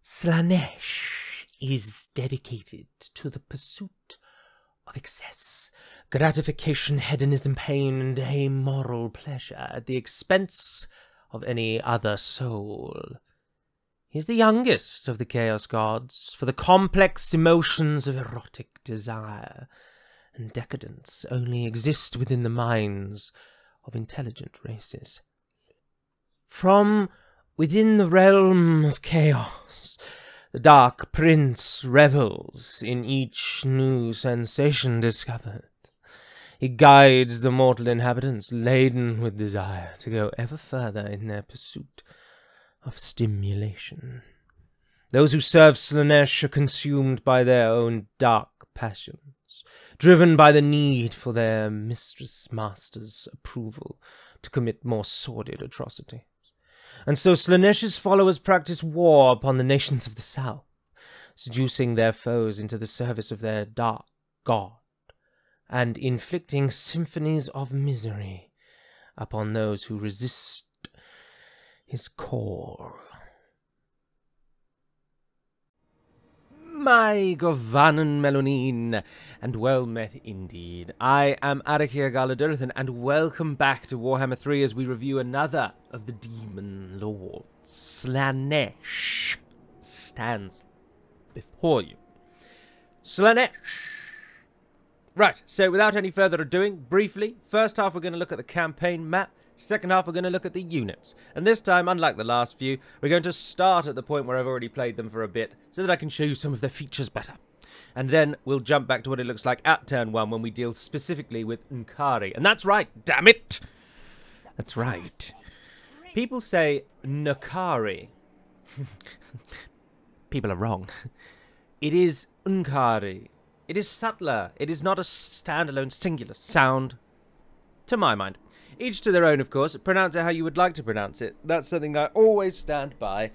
Slaanesh is dedicated to the pursuit of excess, gratification, hedonism, pain, and amoral pleasure at the expense of any other soul. He is the youngest of the Chaos Gods, for the complex emotions of erotic desire and decadence only exist within the minds of intelligent races. From within the realm of chaos, the Dark Prince revels in each new sensation discovered. He guides the mortal inhabitants laden with desire to go ever further in their pursuit of stimulation. Those who serve Slaanesh are consumed by their own dark passions, driven by the need for their master's approval to commit more sordid atrocities. And so Slaanesh's followers practice war upon the nations of the south, seducing their foes into the service of their dark god, and inflicting symphonies of misery upon those who resist his call. My Govanen Melonin, and well met indeed. I am Arakir Galadurthan, and welcome back to Warhammer 3 as we review another of the Demon Lords. Slaanesh stands before you. Slaanesh! Right, so without any further ado, briefly, first half we're going to look at the campaign map, second half we're going to look at the units. And this time, unlike the last few, we're going to start at the point where I've already played them for a bit, so that I can show you some of their features better. And then we'll jump back to what it looks like at turn 1 when we deal specifically with Nkari. And that's right, damn it! That's right. People say Nkari. People are wrong. It is Nkari. It is subtler. It is not a standalone singular sound, to my mind. Each to their own, of course. Pronounce it how you would like to pronounce it. That's something I always stand by.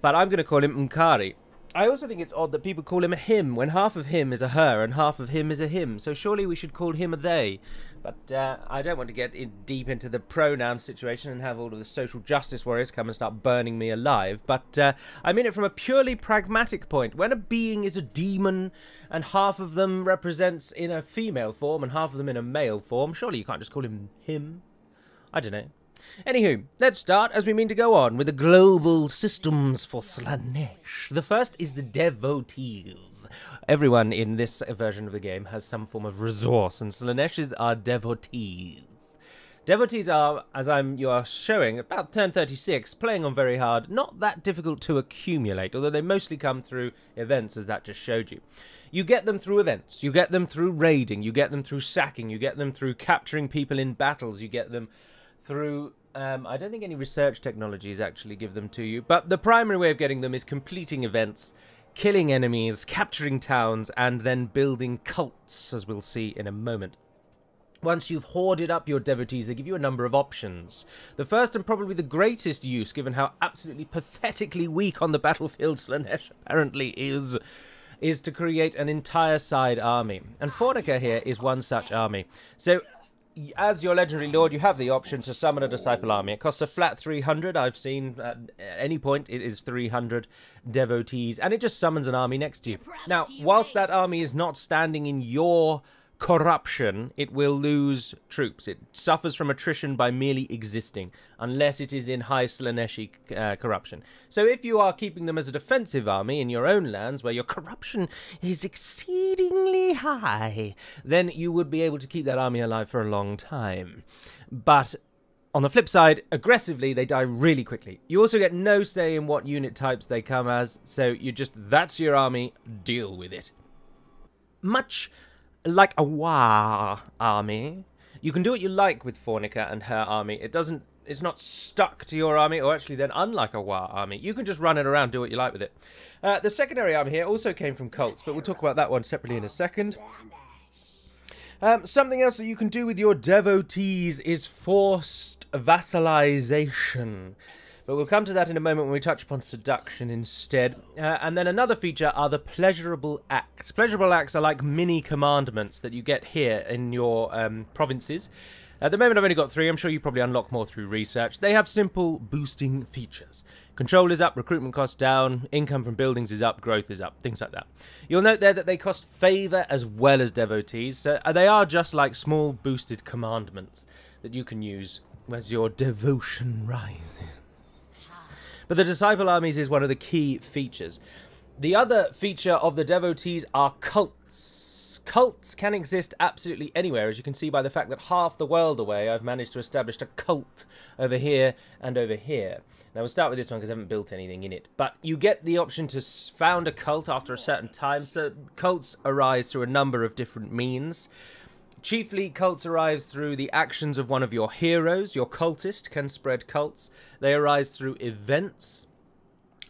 But I'm going to call him Nkari. I also think it's odd that people call him a him, when half of him is a her and half of him is a him. So surely we should call him a they. But I don't want to get deep into the pronoun situation and have all of the social justice warriors come and start burning me alive. But I mean it from a purely pragmatic point. When a being is a demon and half of them represents in a female form and half of them in a male form, surely you can't just call him him. I don't know. Anywho, let's start, as we mean to go on, with the global systems for Slaanesh. The first is the devotees. Everyone in this version of the game has some form of resource, and Slaanesh's are devotees. Devotees are, as you are showing, about turn 36, playing on very hard, not that difficult to accumulate, although they mostly come through events, as that just showed you. You get them through events, you get them through raiding, you get them through sacking, you get them through capturing people in battles, you get them through, I don't think any research technologies actually give them to you, but the primary way of getting them is completing events, killing enemies, capturing towns, and then building cults, as we'll see in a moment. Once you've hoarded up your devotees, they give you a number of options. The first and probably the greatest use, given how absolutely pathetically weak on the battlefield Slaanesh apparently is to create an entire side army. And Fornica here is one such army. So, as your legendary lord, you have the option to summon a disciple army. It costs a flat 300. I've seen at any point it is 300 devotees, and it just summons an army next to you. Now, whilst that army is not standing in your corruption, it will lose troops. It suffers from attrition by merely existing, unless it is in high Slaaneshi corruption. So if you are keeping them as a defensive army in your own lands, where your corruption is exceedingly high, then you would be able to keep that army alive for a long time. But on the flip side, aggressively, they die really quickly. You also get no say in what unit types they come as, so that's your army, deal with it. Much like a Wa army, you can do what you like with Fornica and her army. It's not stuck to your army, or actually then unlike a Wa army, you can just run it around, do what you like with it. The secondary army here also came from cults, but we'll talk about that one separately in a second. Something else that you can do with your devotees is forced vassalization. But we'll come to that in a moment when we touch upon seduction instead. And then another feature are the pleasurable acts. Pleasurable acts are like mini commandments that you get here in your provinces. At the moment I've only got 3, I'm sure you probably unlock more through research. They have simple boosting features. Control is up, recruitment costs down, income from buildings is up, growth is up, things like that. You'll note there that they cost favour as well as devotees, so they are just like small boosted commandments that you can use as your devotion rises. But the disciple armies is one of the key features. The other feature of the devotees are cults. Cults can exist absolutely anywhere, as you can see by the fact that half the world away I've managed to establish a cult over here and over here. Now we'll start with this one because I haven't built anything in it. But you get the option to found a cult after a certain time, so cults arise through a number of different means. Chiefly, cults arise through the actions of one of your heroes. Your cultist can spread cults. They arise through events.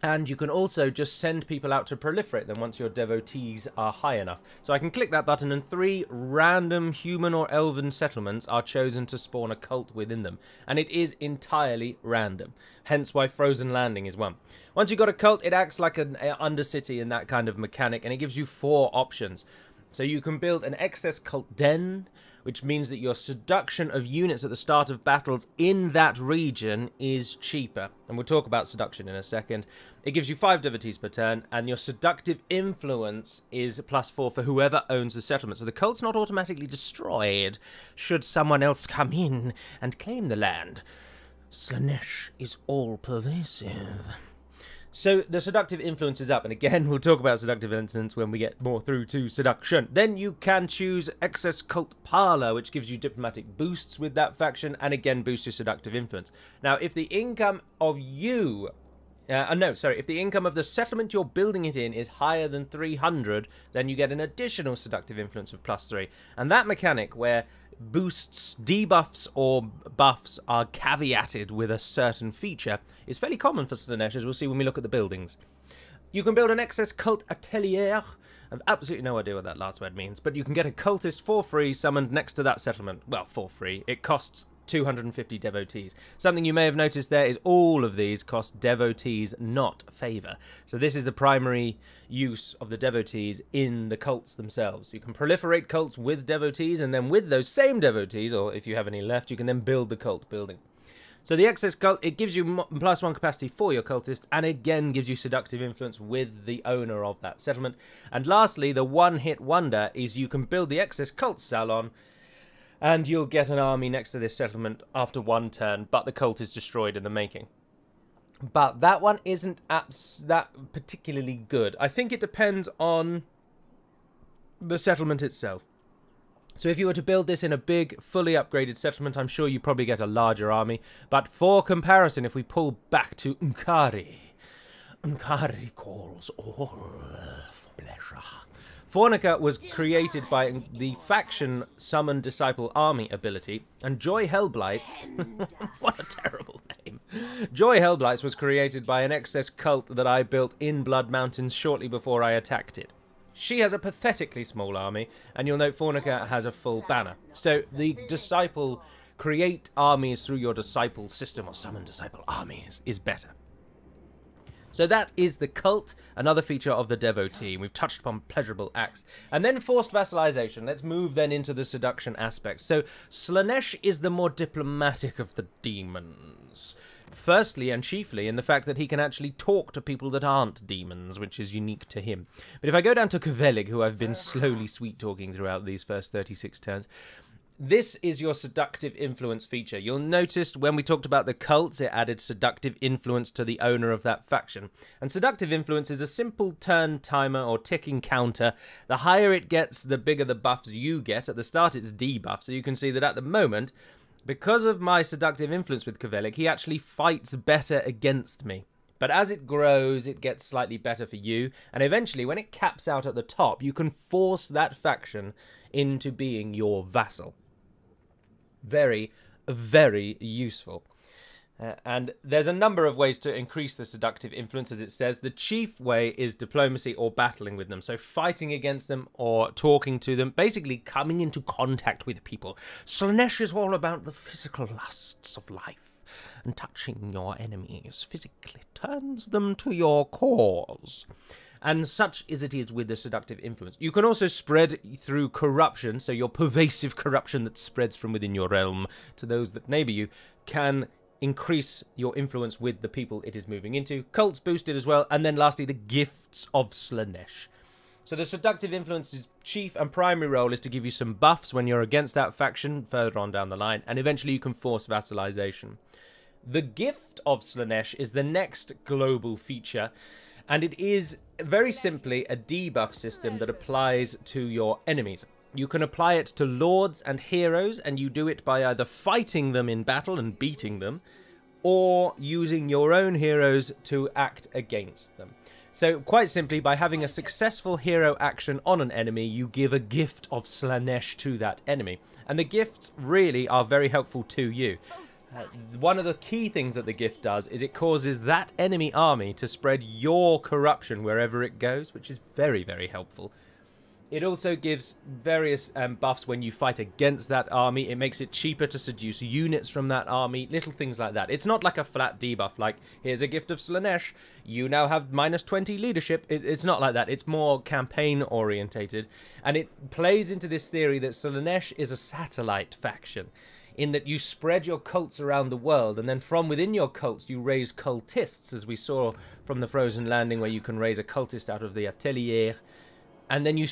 And you can also just send people out to proliferate them once your devotees are high enough. So I can click that button and 3 random human or elven settlements are chosen to spawn a cult within them. And it is entirely random. Hence why Frozen Landing is one. Once you've got a cult, it acts like an Undercity in that kind of mechanic. And it gives you 4 options. So you can build an excess cult den, which means that your seduction of units at the start of battles in that region is cheaper. And we'll talk about seduction in a second. It gives you 5 devotees per turn, and your seductive influence is +4 for whoever owns the settlement. So the cult's not automatically destroyed should someone else come in and claim the land. Slaanesh is all-pervasive. So the seductive influence is up, and again, we'll talk about seductive influence when we get more through to seduction. Then you can choose Excess Cult Parlor, which gives you diplomatic boosts with that faction, and again boosts your seductive influence. Now, if the income of if the income of the settlement you're building it in is higher than 300, then you get an additional seductive influence of +3. And that mechanic where boosts, debuffs, or buffs are caveated with a certain feature is fairly common for Slaanesh, as we'll see when we look at the buildings. You can build an excess cult atelier. I've absolutely no idea what that last word means, but you can get a cultist for free summoned next to that settlement. Well, for free. It costs 250 devotees. Something you may have noticed there is all of these cost devotees, not favour. So this is the primary use of the devotees in the cults themselves. You can proliferate cults with devotees, and then with those same devotees, or if you have any left, you can then build the cult building. So the excess cult, it gives you +1 capacity for your cultists, and again gives you seductive influence with the owner of that settlement. And lastly, the one-hit wonder is you can build the excess cult salon, and you'll get an army next to this settlement after 1 turn, but the cult is destroyed in the making. But that one isn't that particularly good. I think it depends on the settlement itself. So if you were to build this in a big, fully upgraded settlement, I'm sure you probably get a larger army. But for comparison, if we pull back to Unkari calls all for pleasure. Fornica was created by the faction Summon Disciple Army ability, and Joy Hellblights, what a terrible name, Joy Hellblights was created by an excess cult that I built in Blood Mountains shortly before I attacked it. She has a pathetically small army, and you'll note Fornica has a full banner. So the Disciple create armies through your Disciple system, or Summon Disciple armies, is better. So that is the cult, another feature of the devotee. We've touched upon pleasurable acts. And then forced vassalization. Let's move then into the seduction aspect. So Slaanesh is the more diplomatic of the demons. Firstly and chiefly in the fact that he can actually talk to people that aren't demons, which is unique to him. But if I go down to Kvelig, who I've been slowly sweet-talking throughout these first 36 turns, this is your seductive influence feature. You'll notice when we talked about the cults, it added seductive influence to the owner of that faction. And seductive influence is a simple turn timer or ticking counter. The higher it gets, the bigger the buffs you get. At the start, it's debuff. So you can see that at the moment, because of my seductive influence with Kvelig, he actually fights better against me. But as it grows, it gets slightly better for you. And eventually, when it caps out at the top, you can force that faction into being your vassal. Very, very useful. And there's a number of ways to increase the seductive influence, as it says. The chief way is diplomacy or battling with them. So fighting against them or talking to them, basically coming into contact with people. Slaanesh is all about the physical lusts of life. And touching your enemies physically turns them to your cause. And such as it is with the seductive influence. You can also spread through corruption, so your pervasive corruption that spreads from within your realm to those that neighbour you can increase your influence with the people it is moving into. Cults boosted as well. And then lastly, the gifts of Slaanesh. So the seductive influence's chief and primary role is to give you some buffs when you're against that faction further on down the line, and eventually you can force vassalization. The gift of Slaanesh is the next global feature, and it is very simply a debuff system that applies to your enemies. You can apply it to lords and heroes, and you do it by either fighting them in battle and beating them, or using your own heroes to act against them. So, quite simply, by having a successful hero action on an enemy, you give a gift of Slaanesh to that enemy. And the gifts really are very helpful to you. One of the key things that the gift does is it causes that enemy army to spread your corruption wherever it goes, which is very, very helpful. It also gives various buffs when you fight against that army. It makes it cheaper to seduce units from that army, little things like that. It's not like a flat debuff, like, here's a gift of Slaanesh, you now have -20 leadership. It's not like that. It's more campaign-orientated, and it plays into this theory that Slaanesh is a satellite faction, in that you spread your cults around the world, and then from within your cults you raise cultists, as we saw from the Frozen Landing, where you can raise a cultist out of the atelier, and then you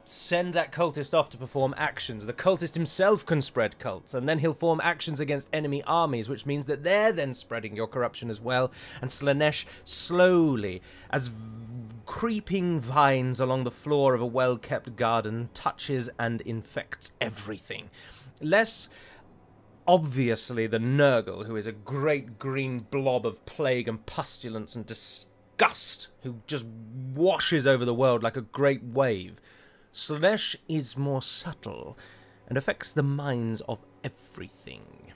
send that cultist off to perform actions. The cultist himself can spread cults, and then he'll form actions against enemy armies, which means that they're then spreading your corruption as well, and Slaanesh slowly, as creeping vines along the floor of a well-kept garden, touches and infects everything. Less obviously the Nurgle, who is a great green blob of plague and pestilence and disgust, who just washes over the world like a great wave. Slaanesh is more subtle and affects the minds of everything.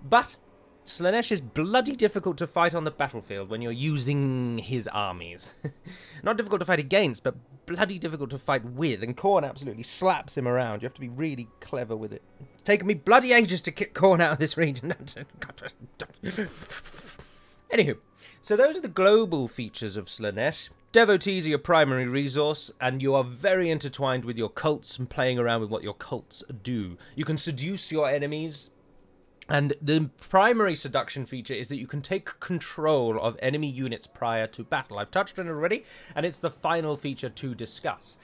But Slaanesh is bloody difficult to fight on the battlefield when you're using his armies. Not difficult to fight against, but bloody difficult to fight with, and Khorne absolutely slaps him around. You have to be really clever with it. It's taken me bloody ages to kick Khorne out of this region. Anywho, so those are the global features of Slaanesh. Devotees are your primary resource, and you are very intertwined with your cults and playing around with what your cults do. You can seduce your enemies, and the primary seduction feature is that you can take control of enemy units prior to battle. I've touched on it already, and it's the final feature to discuss.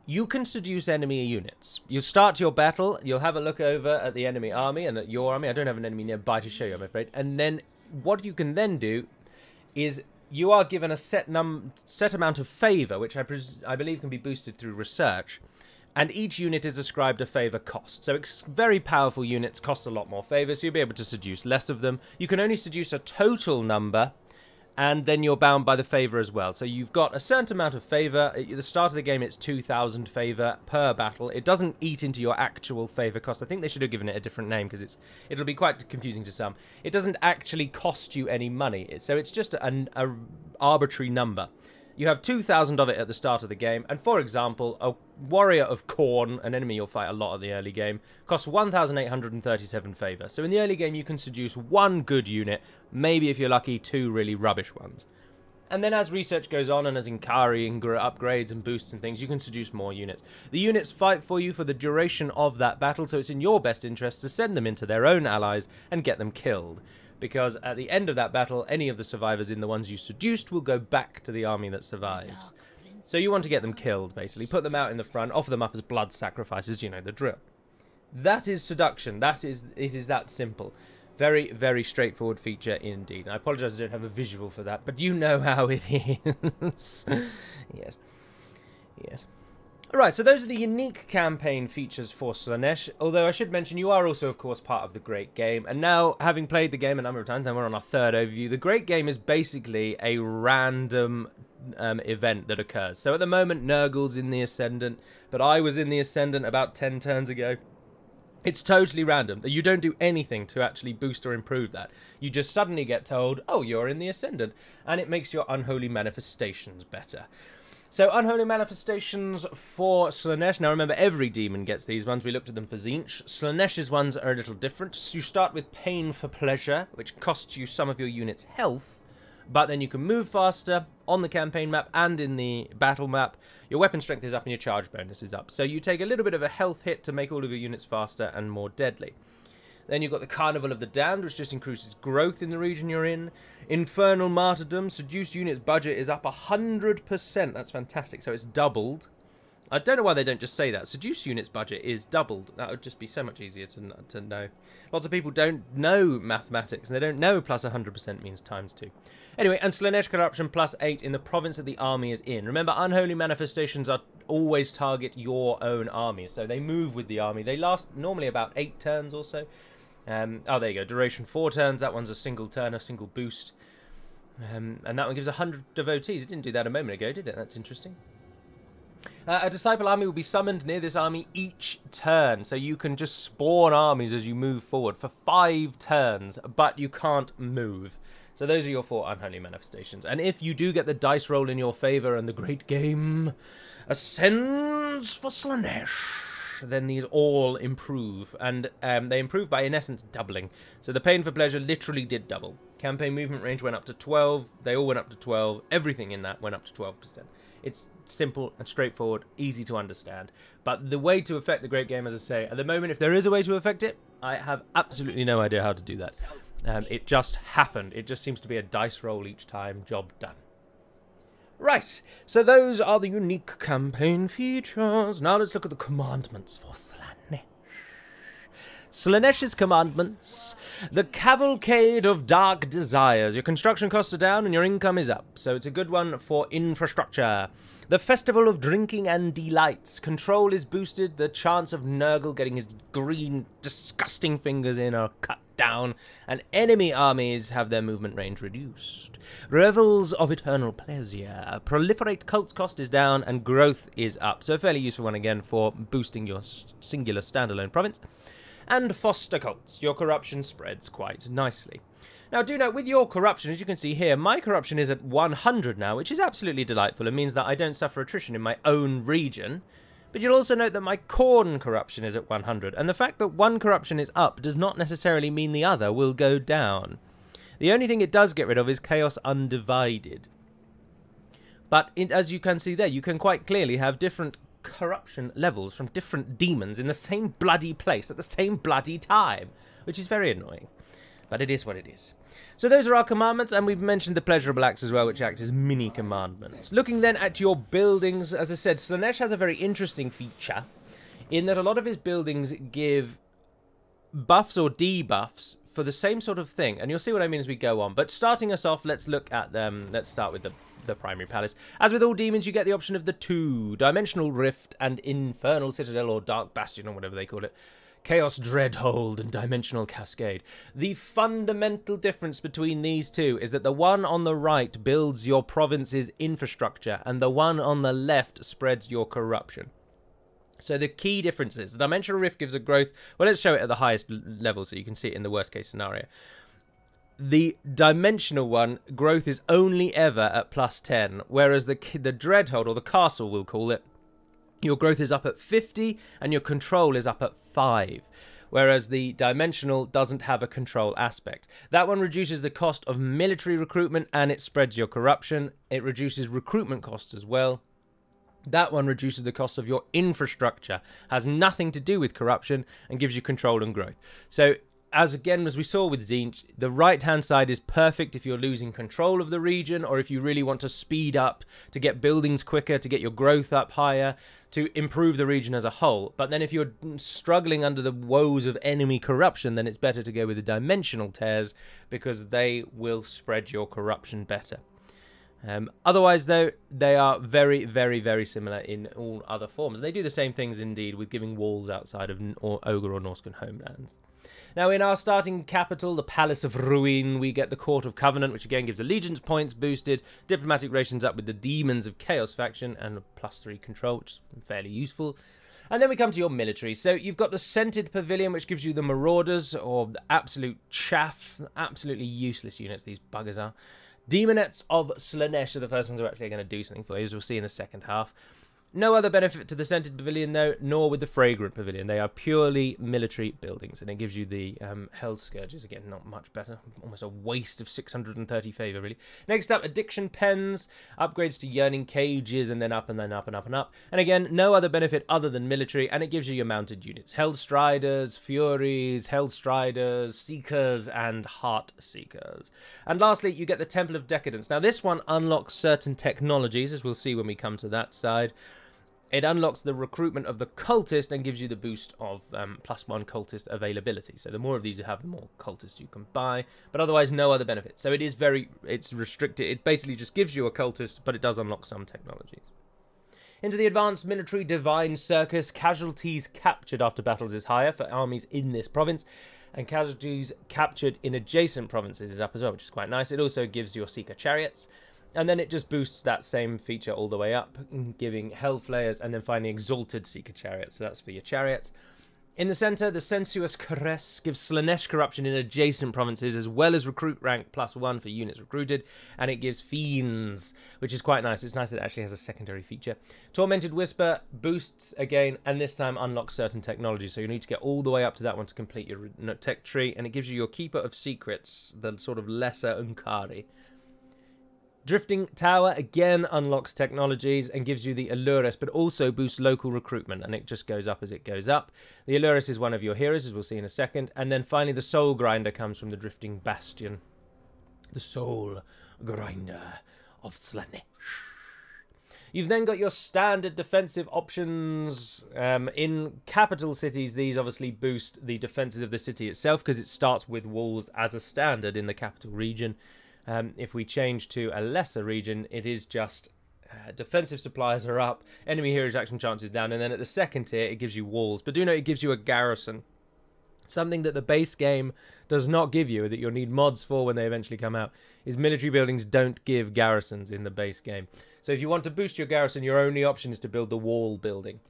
You can seduce enemy units. You start your battle, you'll have a look over at the enemy army and at your army. I don't have an enemy nearby to show you, I'm afraid. And then what you can then do is you are given a set amount of favour, which I believe can be boosted through research, and each unit is ascribed a favour cost. So very powerful units cost a lot more favour, so you'll be able to seduce less of them. You can only seduce a total number, and then you're bound by the favour as well. So you've got a certain amount of favour. At the start of the game, it's 2,000 favour per battle. It doesn't eat into your actual favour cost. I think they should have given it a different name, because it'll be quite confusing to some. It doesn't actually cost you any money, so it's just an arbitrary number. You have 2,000 of it at the start of the game, and for example, a warrior of Khorne, an enemy you'll fight a lot in the early game, costs 1,837 favour. So in the early game you can seduce one good unit, maybe if you're lucky, two really rubbish ones. And then as research goes on, and as Inkari upgrades and boosts and things, you can seduce more units. The units fight for you for the duration of that battle, so it's in your best interest to send them into their own allies and get them killed. Because at the end of that battle, any of the survivors in the ones you seduced will go back to the army that survives. So you want to get them killed, basically. Put them out in the front, offer them up as blood sacrifices, you know, the drill. That is seduction. It is that simple. Very, very straightforward feature indeed. I apologise I don't have a visual for that, but you know how it is. Yes. Yes. Alright, so those are the unique campaign features for Slaanesh, although I should mention you are also, of course, part of the Great Game. And now, having played the game a number of times, and we're on our third overview, the Great Game is basically a random event that occurs. So at the moment, Nurgle's in the Ascendant, but I was in the Ascendant about 10 turns ago. It's totally random. You don't do anything to actually boost or improve that. You just suddenly get told, oh, you're in the Ascendant, and it makes your unholy manifestations better. So, Unholy Manifestations for Slaanesh. Now, remember, every demon gets these ones. We looked at them for Tzeentch. Slaanesh's ones are a little different. So you start with Pain for Pleasure, which costs you some of your unit's health, but then you can move faster on the campaign map and in the battle map. Your weapon strength is up and your charge bonus is up. So you take a little bit of a health hit to make all of your units faster and more deadly. Then you've got the Carnival of the Damned, which just increases growth in the region you're in. Infernal Martyrdom, Seduce Units budget is up 100%. That's fantastic. So it's doubled. I don't know why they don't just say that. Seduce Units budget is doubled. That would just be so much easier to know. Lots of people don't know mathematics, and they don't know plus 100% means times 2. Anyway, and Slaanesh Corruption plus 8 in the province that the army is in. Remember, unholy manifestations are always target your own army, so they move with the army. They last normally about 8 turns or so. Oh, there you go. Duration 4 turns. That one's a single turn, a single boost. And that one gives 100 devotees. It didn't do that a moment ago, did it? That's interesting. A disciple army will be summoned near this army each turn. So you can just spawn armies as you move forward for 5 turns, but you can't move. So those are your 4 unholy manifestations. And if you do get the dice roll in your favor and the great game ascends for Slaanesh, then these all improve, and they improve by, in essence, doubling. So the pain for pleasure literally did double. Campaign movement range went up to 12. They all went up to 12. Everything in that went up to 12%. It's simple and straightforward, easy to understand. But the way to affect the great game, as I say, at the moment, if there is a way to affect it, I have absolutely no idea how to do that. It just happened. It just seems to be a dice roll each time. Job done. Right, so those are the unique campaign features. Now let's look at the commandments for Slaanesh. Slaanesh's commandments. The Cavalcade of Dark Desires. Your construction costs are down and your income is up, so it's a good one for infrastructure. The Festival of Drinking and Delights. Control is boosted. The chance of Nurgle getting his green, disgusting fingers in are cut down, and enemy armies have their movement range reduced. Revels of Eternal Pleasure. Proliferate cults cost is down, and growth is up. So a fairly useful one again for boosting your singular standalone province. And Foster Cults. Your corruption spreads quite nicely. Now, do note, with your corruption, as you can see here, my corruption is at 100 now, which is absolutely delightful. It means that I don't suffer attrition in my own region. But you'll also note that my corn corruption is at 100. And the fact that one corruption is up does not necessarily mean the other will go down. The only thing it does get rid of is Chaos Undivided. But as you can see there, you can quite clearly have different corruption levels from different demons in the same bloody place at the same bloody time, which is very annoying. But it is what it is. So those are our commandments, and we've mentioned the pleasurable acts as well, which act as mini commandments. Looking then at your buildings, as I said, Slaanesh has a very interesting feature in that a lot of his buildings give buffs or debuffs for the same sort of thing, and you'll see what I mean as we go on. But starting us off, let's look at them. Let's start with the primary palace. As with all demons, you get the option of the 2, Dimensional Rift and Infernal Citadel, or Dark Bastion, or whatever they call it. Chaos Dreadhold and Dimensional Cascade. The fundamental difference between these two is that the one on the right builds your province's infrastructure, and the one on the left spreads your corruption. So the key difference is the Dimensional Rift gives a growth. Well, let's show it at the highest level so you can see it in the worst case scenario. The dimensional one, growth is only ever at +10, whereas the Dreadhold, or the Castle we'll call it, your growth is up at 50 and your control is up at 5. Whereas the dimensional doesn't have a control aspect. That one reduces the cost of military recruitment and it spreads your corruption. It reduces recruitment costs as well. That one reduces the cost of your infrastructure. Has nothing to do with corruption and gives you control and growth. So as we saw with Tzeentch, the right-hand side is perfect if you're losing control of the region, or if you really want to speed up, to get buildings quicker, to get your growth up higher, to improve the region as a whole. But then if you're struggling under the woes of enemy corruption, then it's better to go with the dimensional tears, because they will spread your corruption better. Otherwise, though, they are very, very, very similar in all other forms. They do the same things, indeed, with giving walls outside of Ogre or Norscan homelands. Now, in our starting capital, the Palace of Ruin, we get the Court of Covenant, which again gives allegiance points boosted, diplomatic relations up with the Demons of Chaos faction, and a +3 control, which is fairly useful. And then we come to your military. So you've got the Scented Pavilion, which gives you the Marauders, or the absolute chaff, absolutely useless units these buggers are. Demonettes of Slaanesh are the first ones who are actually going to do something for you, as we'll see in the second half. No other benefit to the Scented Pavilion, though, nor with the Fragrant Pavilion. They are purely military buildings, and it gives you the Hell Scourges. Again, not much better. Almost a waste of 630 favour, really. Next up, Addiction Pens. Upgrades to Yearning Cages, and then up and then up and up and up. And again, no other benefit other than military, and it gives you your mounted units. Hell Striders, Furies, Hell Striders, Seekers, and Heart Seekers. And lastly, you get the Temple of Decadence. Now, this one unlocks certain technologies, as we'll see when we come to that side. It unlocks the recruitment of the cultist and gives you the boost of +1 cultist availability. So the more of these you have, the more cultists you can buy. But otherwise, no other benefits. So it's restricted. It basically just gives you a cultist, but it does unlock some technologies. Into the Advanced Military Divine Circus. Casualties captured after battles is higher for armies in this province. And casualties captured in adjacent provinces is up as well, which is quite nice. It also gives your Seeker Chariots. And then it just boosts that same feature all the way up, giving Hellflayers and then finally Exalted Seeker Chariots. So that's for your chariots. In the centre, the Sensuous Caress gives Slaanesh corruption in adjacent provinces, as well as recruit rank +1 for units recruited, and it gives Fiends, which is quite nice. It's nice that it actually has a secondary feature. Tormented Whisper boosts again, and this time unlocks certain technologies, so you need to get all the way up to that one to complete your tech tree, and it gives you your Keeper of Secrets, the sort of lesser Unkari. Drifting Tower again unlocks technologies and gives you the Alluris, but also boosts local recruitment, and it just goes up as it goes up. The Alluris is one of your heroes, as we'll see in a second. And then finally the Soul Grinder comes from the Drifting Bastion. The Soul Grinder of Slaanesh. You've then got your standard defensive options. In capital cities, these obviously boost the defenses of the city itself, because it starts with walls as a standard in the capital region. If we change to a lesser region, it is just defensive supplies are up, enemy heroes action chances down, and then at the second tier, it gives you walls. But do note, it gives you a garrison. Something that the base game does not give you, that you'll need mods for when they eventually come out, is military buildings don't give garrisons in the base game. So if you want to boost your garrison, your only option is to build the wall building.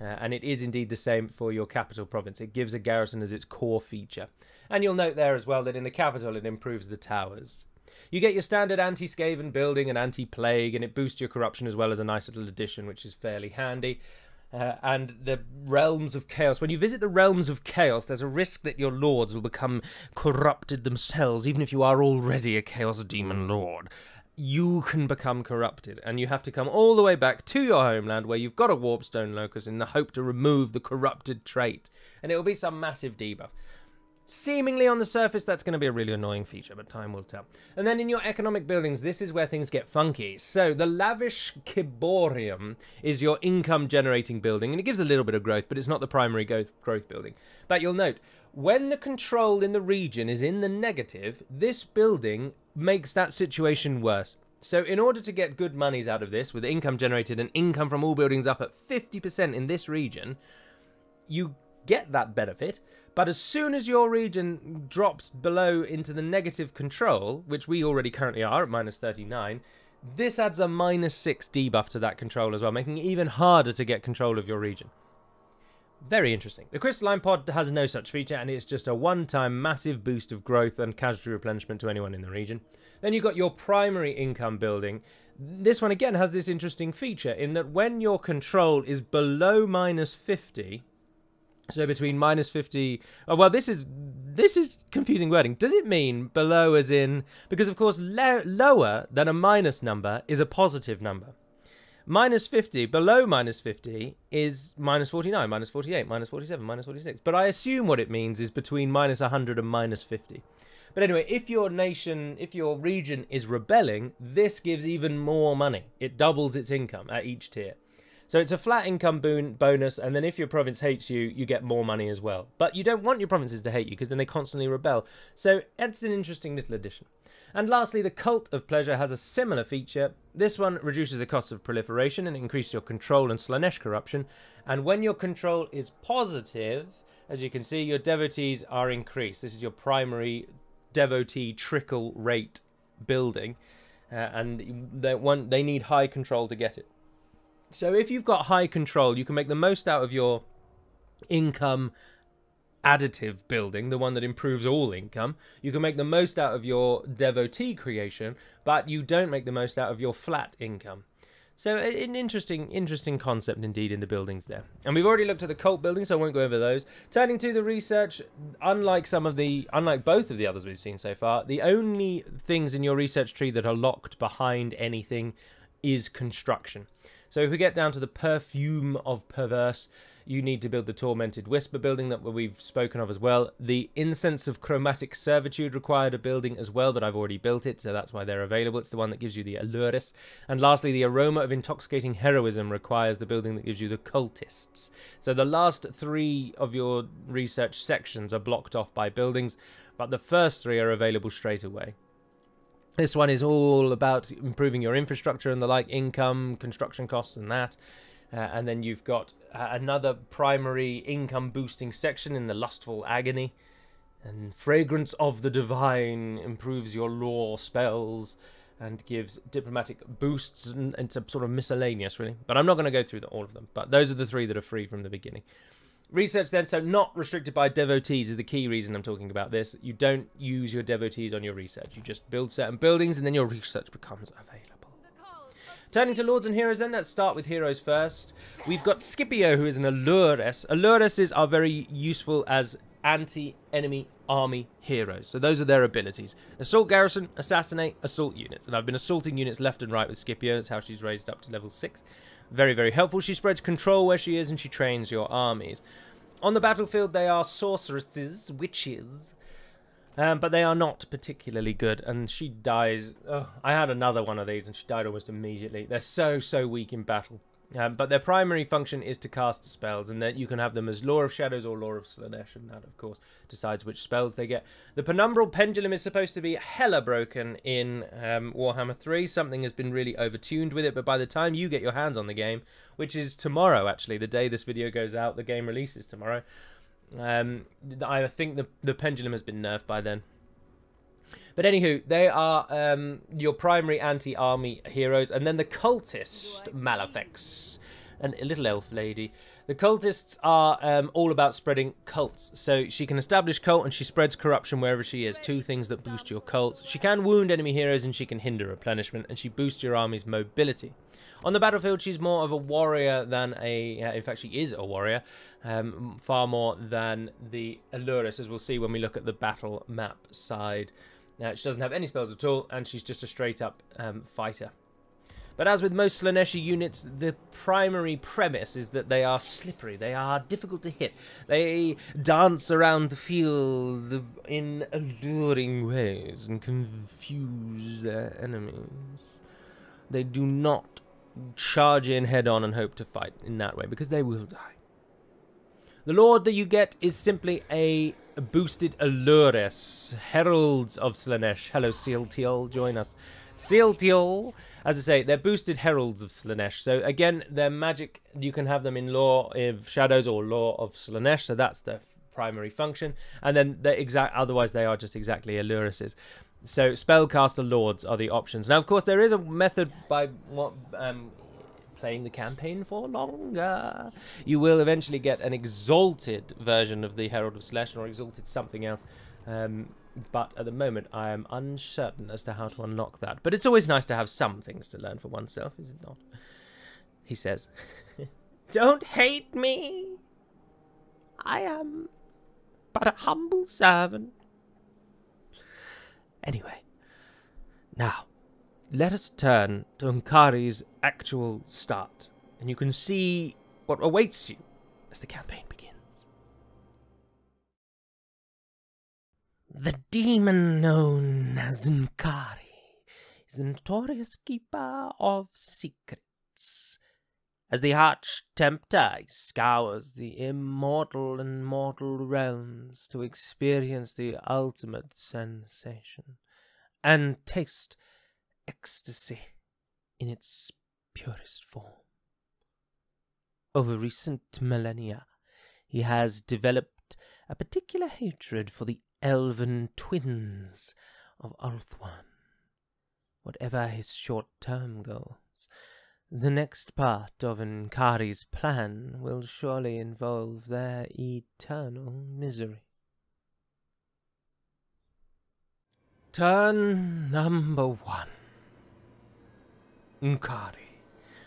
And it is indeed the same for your capital province. It gives a garrison as its core feature. And you'll note there as well that in the capital, it improves the towers. You get your standard anti-Skaven building and anti-plague, and it boosts your corruption as well as a nice little addition, which is fairly handy. And the Realms of Chaos. When you visit the Realms of Chaos, there's a risk that your lords will become corrupted themselves, even if you are already a Chaos Demon Lord. You can become corrupted, and you have to come all the way back to your homeland where you've got a Warpstone Locus in the hope to remove the corrupted trait. And it will be some massive debuff. Seemingly on the surface, that's going to be a really annoying feature, but time will tell. And then in your economic buildings, this is where things get funky. So the Lavish Kiborium is your income-generating building, and it gives a little bit of growth, but it's not the primary growth building. But you'll note, when the control in the region is in the negative, this building makes that situation worse. So in order to get good monies out of this, with income generated and income from all buildings up at 50% in this region, you get that benefit. But as soon as your region drops below into the negative control, which we already currently are at -39, this adds a -6 debuff to that control as well, making it even harder to get control of your region. Very interesting. The Crystalline Pod has no such feature, and it's just a one-time massive boost of growth and casualty replenishment to anyone in the region. Then you've got your primary income building. This one again has this interesting feature in that when your control is below -50... So between -50... Oh, well, this is confusing wording. Does it mean below as in... Because, of course, lower than a minus number is a positive number. -50, below -50 is -49, -48, -47, -46. But I assume what it means is between -100 and -50. But anyway, if your region is rebelling, this gives even more money. It doubles its income at each tier. So it's a flat income bonus, and then if your province hates you, you get more money as well. But you don't want your provinces to hate you, because then they constantly rebel. So it's an interesting little addition. And lastly, the Cult of Pleasure has a similar feature. This one reduces the cost of proliferation and increases your control and Slaanesh corruption. And when your control is positive, as you can see, your devotees are increased. This is your primary devotee trickle rate building. And they need high control to get it. So if you've got high control, you can make the most out of your income additive building, the one that improves all income. You can make the most out of your devotee creation, but you don't make the most out of your flat income. So an interesting concept indeed in the buildings there. And we've already looked at the cult buildings, so I won't go over those. Turning to the research, unlike both of the others we've seen so far, the only things in your research tree that are locked behind anything is construction. So if we get down to the perfume of perverse, you need to build the Tormented Whisper building that we've spoken of as well. The Incense of Chromatic Servitude required a building as well, but I've already built it, so that's why they're available. It's the one that gives you the Alluris. And lastly, the Aroma of Intoxicating Heroism requires the building that gives you the Cultists. So the last 3 of your research sections are blocked off by buildings, but the first 3 are available straight away. This one is all about improving your infrastructure and the like, income, construction costs and that. And then you've got another primary income boosting section in the Lustful Agony. And Fragrance of the Divine improves your lore spells and gives diplomatic boosts, and it's a sort of miscellaneous really. But I'm not going to go through all of them. But those are the 3 that are free from the beginning. Research then, so not restricted by devotees is the key reason I'm talking about this. You don't use your devotees on your research. You just build certain buildings and then your research becomes available. Turning to Lords and Heroes then, let's start with Heroes first. We've got Scipio, who is an Alluris. Alluris are very useful as anti-enemy army heroes. So those are their abilities. Assault Garrison, Assassinate, Assault Units. And I've been assaulting units left and right with Scipio. That's how she's raised up to level 6. Very, very helpful. She spreads control where she is and she trains your armies. On the battlefield, they are sorceresses, witches. But they are not particularly good, and she dies. Oh, I had another one of these, and she died almost immediately. They're so weak in battle. But their primary function is to cast spells, and that you can have them as Lore of Shadows or Lore of Slaanesh, and that, of course, decides which spells they get. The Penumbral Pendulum is supposed to be hella broken in Warhammer 3. Something has been really overtuned with it, but by the time you get your hands on the game, which is tomorrow, actually, the day this video goes out, the game releases tomorrow, I think the pendulum has been nerfed by then. But anywho, they are your primary anti-army heroes. And then the cultist Malefics, and a little elf lady. The cultists are all about spreading cults. So she can establish cult and she spreads corruption wherever she is. 2 things that boost your cults. She can wound enemy heroes and she can hinder replenishment. And she boosts your army's mobility. On the battlefield, she's more of a warrior than a... in fact, she is a warrior. Far more than the Alluris, as we'll see when we look at the battle map side. She doesn't have any spells at all, and she's just a straight-up fighter. But as with most Slaaneshi units, the primary premise is that they are slippery. They are difficult to hit. They dance around the field in alluring ways and confuse their enemies. They do not charge in head-on and hope to fight in that way, because they will die. The Lord that you get is simply a boosted Alluris, Heralds of Slaanesh. Hello, Sealtiol, join us. Sealtiol, as I say, they're boosted Heralds of Slaanesh. So again, their magic, you can have them in Lore of Shadows or Lore of Slaanesh, so that's their primary function. And then otherwise they are just exactly Allurises. So Spellcaster Lords are the options. Now, of course, there is a method by playing the campaign for longer. You will eventually get an exalted version of the Herald of Slaanesh or exalted something else. But at the moment, I am uncertain as to how to unlock that. But it's always nice to have some things to learn for oneself, is it not? He says, "Don't hate me. I am but a humble servant." Anyway, now, let us turn to Unkari's actual start, and you can see what awaits you as the campaign begins. The demon known as Unkari is a notorious keeper of secrets. As the Arch-Tempter, he scours the immortal and mortal realms to experience the ultimate sensation and taste ecstasy in its purest form. Over recent millennia, he has developed a particular hatred for the elven twins of Ulthuan. Whatever his short-term goals, the next part of Unkari's plan will surely involve their eternal misery. Turn number 1. Unkari,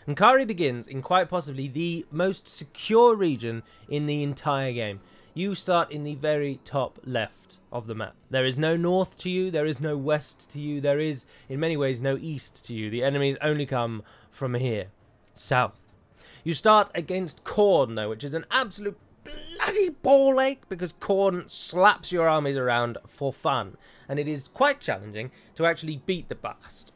Nkari begins in quite possibly the most secure region in the entire game. You start in the very top left of the map. There is no north to you, there is no west to you, there is, in many ways, no east to you. The enemies only come from here, south. You start against Khorne, though, which is an absolute bloody ball ache, because Khorne slaps your armies around for fun, and it is quite challenging to actually beat the bastard.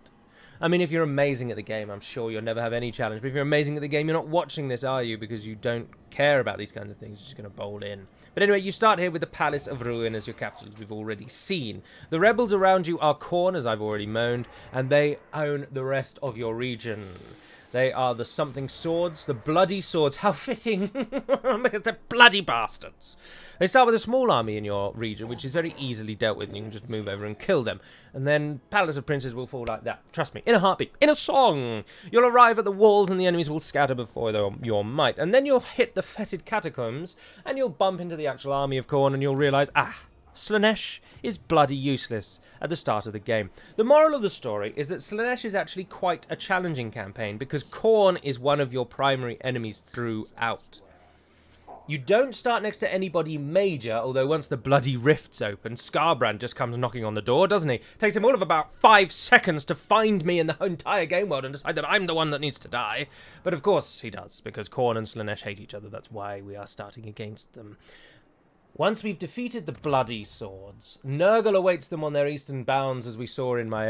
I mean, if you're amazing at the game, I'm sure you'll never have any challenge. But if you're amazing at the game, you're not watching this, are you? Because you don't care about these kinds of things. You're just going to bowl in. But anyway, you start here with the Palace of Ruin as your capital, as we've already seen. The rebels around you are Khorne, as I've already moaned, and they own the rest of your region. They are the something swords, the bloody swords. How fitting, because they're bloody bastards. They start with a small army in your region, which is very easily dealt with, and you can just move over and kill them. And then Palace of Princes will fall like that. Trust me, in a heartbeat, in a song. You'll arrive at the walls, and the enemies will scatter before your might. And then you'll hit the fetid catacombs, and you'll bump into the actual army of Khorne, and you'll realise, Slaanesh is bloody useless at the start of the game. The moral of the story is that Slaanesh is actually quite a challenging campaign, because Khorne is one of your primary enemies throughout. You don't start next to anybody major, although once the bloody rifts open, Skarbrand just comes knocking on the door, doesn't he? Takes him all of about 5 seconds to find me in the entire game world and decide that I'm the one that needs to die. But of course he does, because Khorne and Slaanesh hate each other. That's why we are starting against them. Once we've defeated the bloody swords, Nurgle awaits them on their eastern bounds, as we saw in my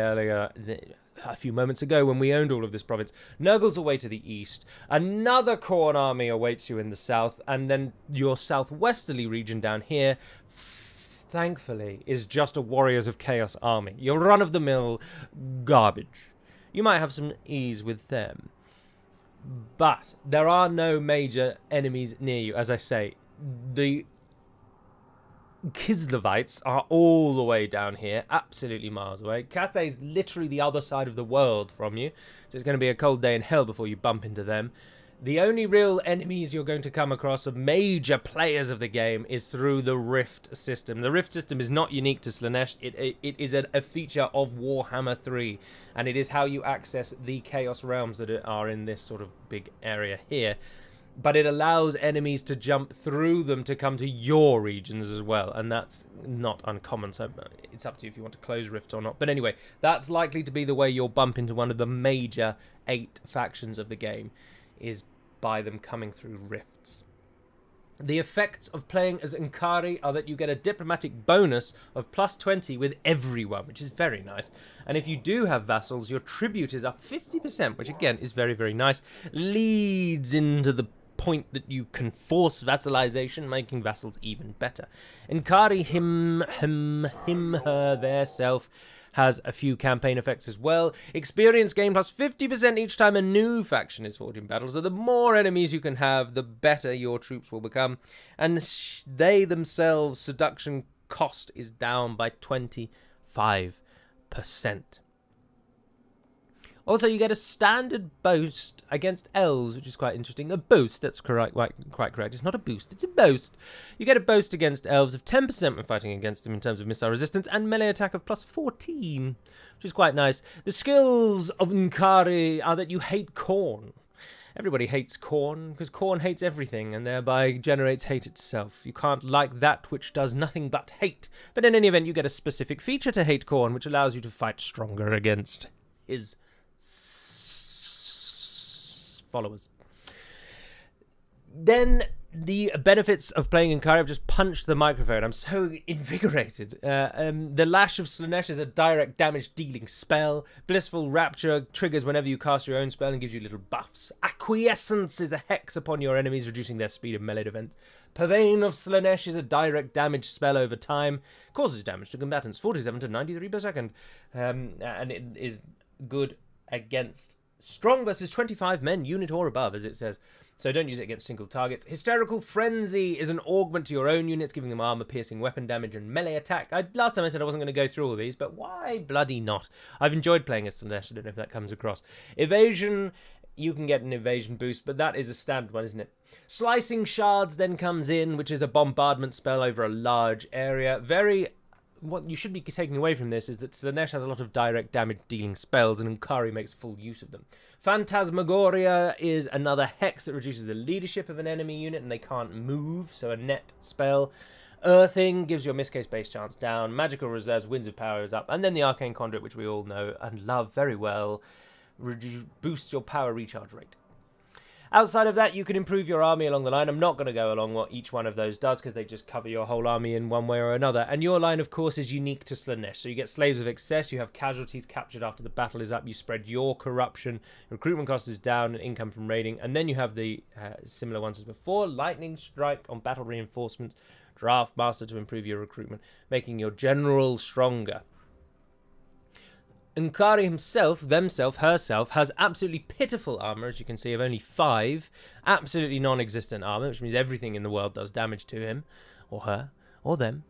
a few moments ago when we owned all of this province. Nurgle's away to the east. Another Khorne army awaits you in the south, and then your southwesterly region down here, thankfully, is just a Warriors of Chaos army. Your run-of-the-mill garbage. You might have some ease with them. But there are no major enemies near you, as I say. The Kislevites are all the way down here, absolutely miles away. Cathay is literally the other side of the world from you, so it's going to be a cold day in hell before you bump into them. The only real enemies you're going to come across of major players of the game is through the Rift system. The Rift system is not unique to Slaanesh. It is a feature of Warhammer 3, and it is how you access the Chaos Realms that are in this sort of big area here. But it allows enemies to jump through them to come to your regions as well, and that's not uncommon, so it's up to you if you want to close rifts or not. But anyway, that's likely to be the way you'll bump into one of the major 8 factions of the game, is by them coming through rifts. The effects of playing as Nkari are that you get a diplomatic bonus of +20 with everyone, which is very nice. And if you do have vassals, your tribute is up 50%, which again is very, very nice. Leads into the point that you can force vassalization, making vassals even better. Nkari, her, their self, has a few campaign effects as well. Experience gain plus 50% each time a new faction is fought in battle, so the more enemies you can have, the better your troops will become. And they themselves, seduction cost is down by 25%. Also, you get a standard boast against elves, which is quite interesting. A boast, that's quite correct. It's not a boost, it's a boast. You get a boast against elves of 10% when fighting against them in terms of missile resistance, and melee attack of +14, which is quite nice. The skills of Nkari are that you hate Khorne. Everybody hates Khorne, because Khorne hates everything, and thereby generates hate itself. You can't like that which does nothing but hate. But in any event, you get a specific feature to hate Khorne, which allows you to fight stronger against his followers. Then the benefits of playing Nkari, I've just punched the microphone. I'm so invigorated. The Lash of Slaanesh is a direct damage dealing spell. Blissful Rapture triggers whenever you cast your own spell and gives you little buffs. Acquiescence is a hex upon your enemies, reducing their speed of melee defense. Pavane of Slaanesh is a direct damage spell over time. Causes damage to combatants 47 to 93 per second. And it is good against strong versus 25 men, unit or above, as it says. So don't use it against single targets. Hysterical Frenzy is an augment to your own units, giving them armor-piercing weapon damage and melee attack. Last time I said I wasn't going to go through all these, but why bloody not? I've enjoyed playing as Slaanesh. I don't know if that comes across. Evasion, you can get an evasion boost, but that is a standard one, isn't it? Slicing Shards then comes in, which is a bombardment spell over a large area. What you should be taking away from this is that Slaanesh has a lot of direct damage dealing spells, and Nkari makes full use of them. Phantasmagoria is another hex that reduces the leadership of an enemy unit and they can't move, so a net spell. Earthing gives your miscase base chance down. Magical reserves, winds of power is up. And then the Arcane Conduit, which we all know and love very well, boosts your power recharge rate. Outside of that, you can improve your army along the line. I'm not going to go along what each one of those does because they just cover your whole army in one way or another. And your line, of course, is unique to Slaanesh. So you get Slaves of Excess, you have casualties captured after the battle is up, you spread your corruption, recruitment cost is down, and income from raiding. And then you have the similar ones as before, Lightning Strike on battle reinforcements, Draft Master to improve your recruitment, making your general stronger. Unkari himself, herself, has absolutely pitiful armor, as you can see, of only 5. Absolutely non-existent armor, which means everything in the world does damage to him, or her, or them.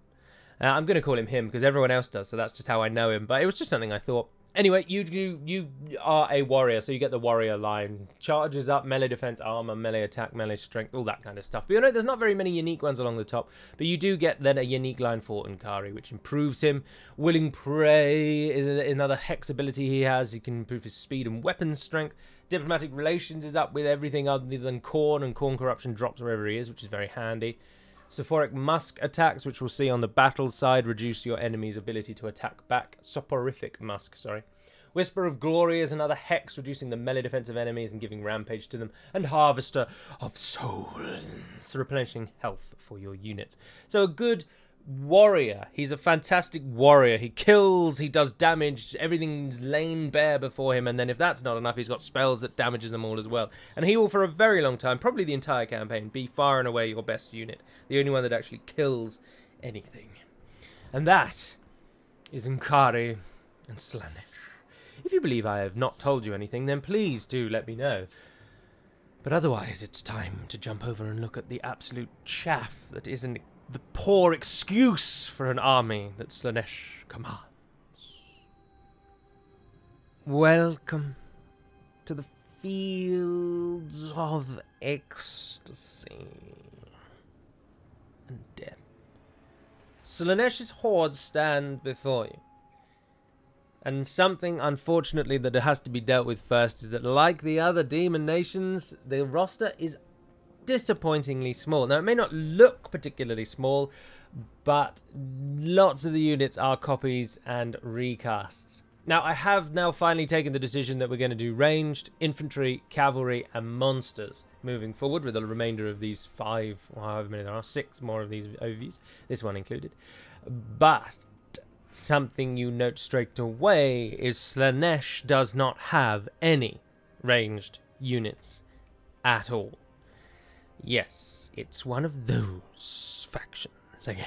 I'm going to call him him, because everyone else does, so that's just how I know him. But it was just something I thought. Anyway, you are a warrior, so you get the warrior line. Charges up, melee defense, armor, melee attack, melee strength, all that kind of stuff. But you know, there's not very many unique ones along the top. But you do get then a unique line for Unkari, which improves him. Willing Prey is another hex ability he has. He can improve his speed and weapon strength. Diplomatic relations is up with everything other than Khorne, and Khorne corruption drops wherever he is, which is very handy. Soporific Musk attacks, which we'll see on the battle side, reduce your enemy's ability to attack back. Soporific Musk, sorry. Whisper of Glory is another hex, reducing the melee defense of enemies and giving rampage to them. And Harvester of Souls, replenishing health for your units. So a good warrior. He's a fantastic warrior. He kills, he does damage, everything's lain bare before him, and then if that's not enough, he's got spells that damages them all as well. And he will, for a very long time, probably the entire campaign, be far and away your best unit. The only one that actually kills anything. And that is Unkari and Slaanesh. If you believe I have not told you anything, then please do let me know. But otherwise, it's time to jump over and look at the absolute chaff that isn't the poor excuse for an army that Slaanesh commands. Welcome to the fields of ecstasy and death. Slaanesh's hordes stand before you. And something, unfortunately, that has to be dealt with first is that, like the other demon nations, the roster is disappointingly small. Now, it may not look particularly small, but lots of the units are copies and recasts. Now, I have now finally taken the decision that we're going to do ranged, infantry, cavalry, and monsters moving forward with the remainder of these 5, or however many there are, 6 more of these overviews, this one included. But something you note straight away is Slaanesh does not have any ranged units at all. Yes, it's one of those factions again.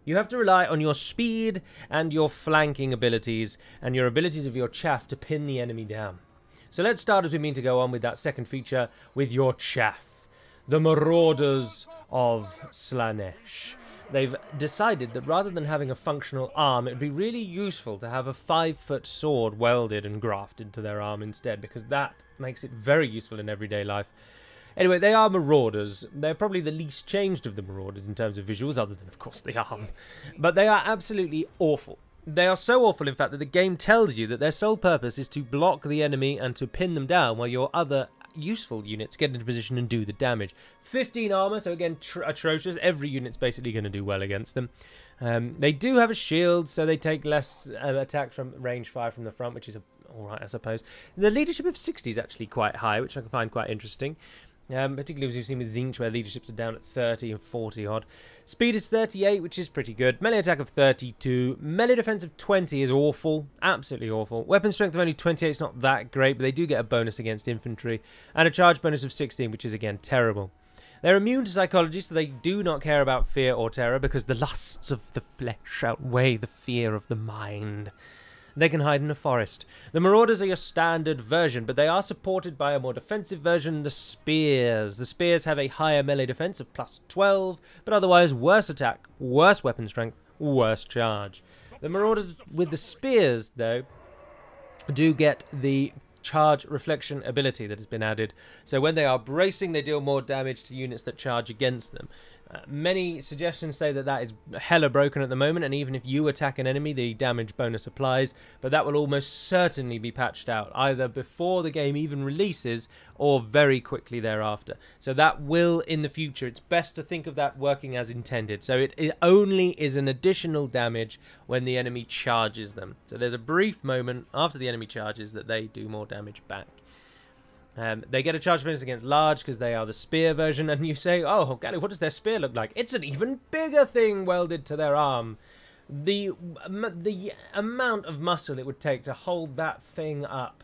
You have to rely on your speed and your flanking abilities and your abilities of your chaff to pin the enemy down. So let's start, as we mean to go on with that second feature, with your chaff. The Marauders of Slaanesh. They've decided that rather than having a functional arm, it would be really useful to have a 5-foot sword welded and grafted to their arm instead, because that makes it very useful in everyday life. Anyway, they are Marauders. They're probably the least changed of the Marauders in terms of visuals, other than, of course, the arm. But they are absolutely awful. They are so awful, in fact, that the game tells you that their sole purpose is to block the enemy and to pin them down while your other useful units get into position and do the damage. 15 armor, so again, atrocious. Every unit's basically going to do well against them. They do have a shield, so they take less attack from range fire from the front, which is alright, I suppose. The leadership of 60 is actually quite high, which I can find quite interesting. Particularly as we've seen with Tzeentch, where leaderships are down at 30 and 40 odd. Speed is 38, which is pretty good. Melee attack of 32. Melee defense of 20 is awful. Absolutely awful. Weapon strength of only 28 is not that great, but they do get a bonus against infantry. And a charge bonus of 16, which is again terrible. They're immune to psychology, so they do not care about fear or terror, because the lusts of the flesh outweigh the fear of the mind. They can hide in a forest. The Marauders are your standard version, but they are supported by a more defensive version, the Spears. The Spears have a higher melee defense of plus 12, but otherwise worse attack, worse weapon strength, worse charge. The Marauders with the Spears, though, do get the charge reflection ability that has been added. So when they are bracing, they deal more damage to units that charge against them. Many suggestions say that that is hella broken at the moment, and even if you attack an enemy, the damage bonus applies, but that will almost certainly be patched out, either before the game even releases, or very quickly thereafter. So that will, in the future, it's best to think of that working as intended. So it only is an additional damage when the enemy charges them. So there's a brief moment after the enemy charges that they do more damage back. They get a charge bonus against large because they are the spear version, and you say, oh, Gally, what does their spear look like? It's an even bigger thing welded to their arm. The amount of muscle it would take to hold that thing up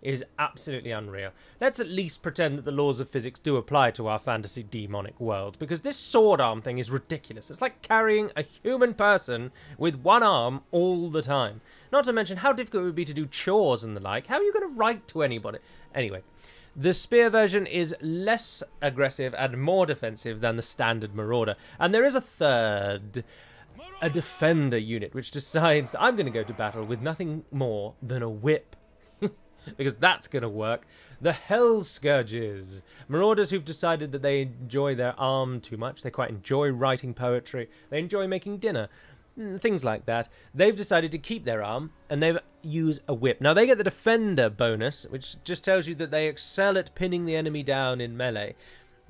is absolutely unreal. Let's at least pretend that the laws of physics do apply to our fantasy demonic world, because this sword arm thing is ridiculous. It's like carrying a human person with one arm all the time. Not to mention how difficult it would be to do chores and the like. How are you going to write to anybody? Anyway, the spear version is less aggressive and more defensive than the standard Marauder. And there is a third, a defender unit, which decides I'm going to go to battle with nothing more than a whip. Because that's going to work. The Hell Scourges. Marauders who've decided that they enjoy their arm too much. They quite enjoy writing poetry. They enjoy making dinner. Things like that. They've decided to keep their arm, and they use a whip. Now, they get the Defender bonus, which just tells you that they excel at pinning the enemy down in melee.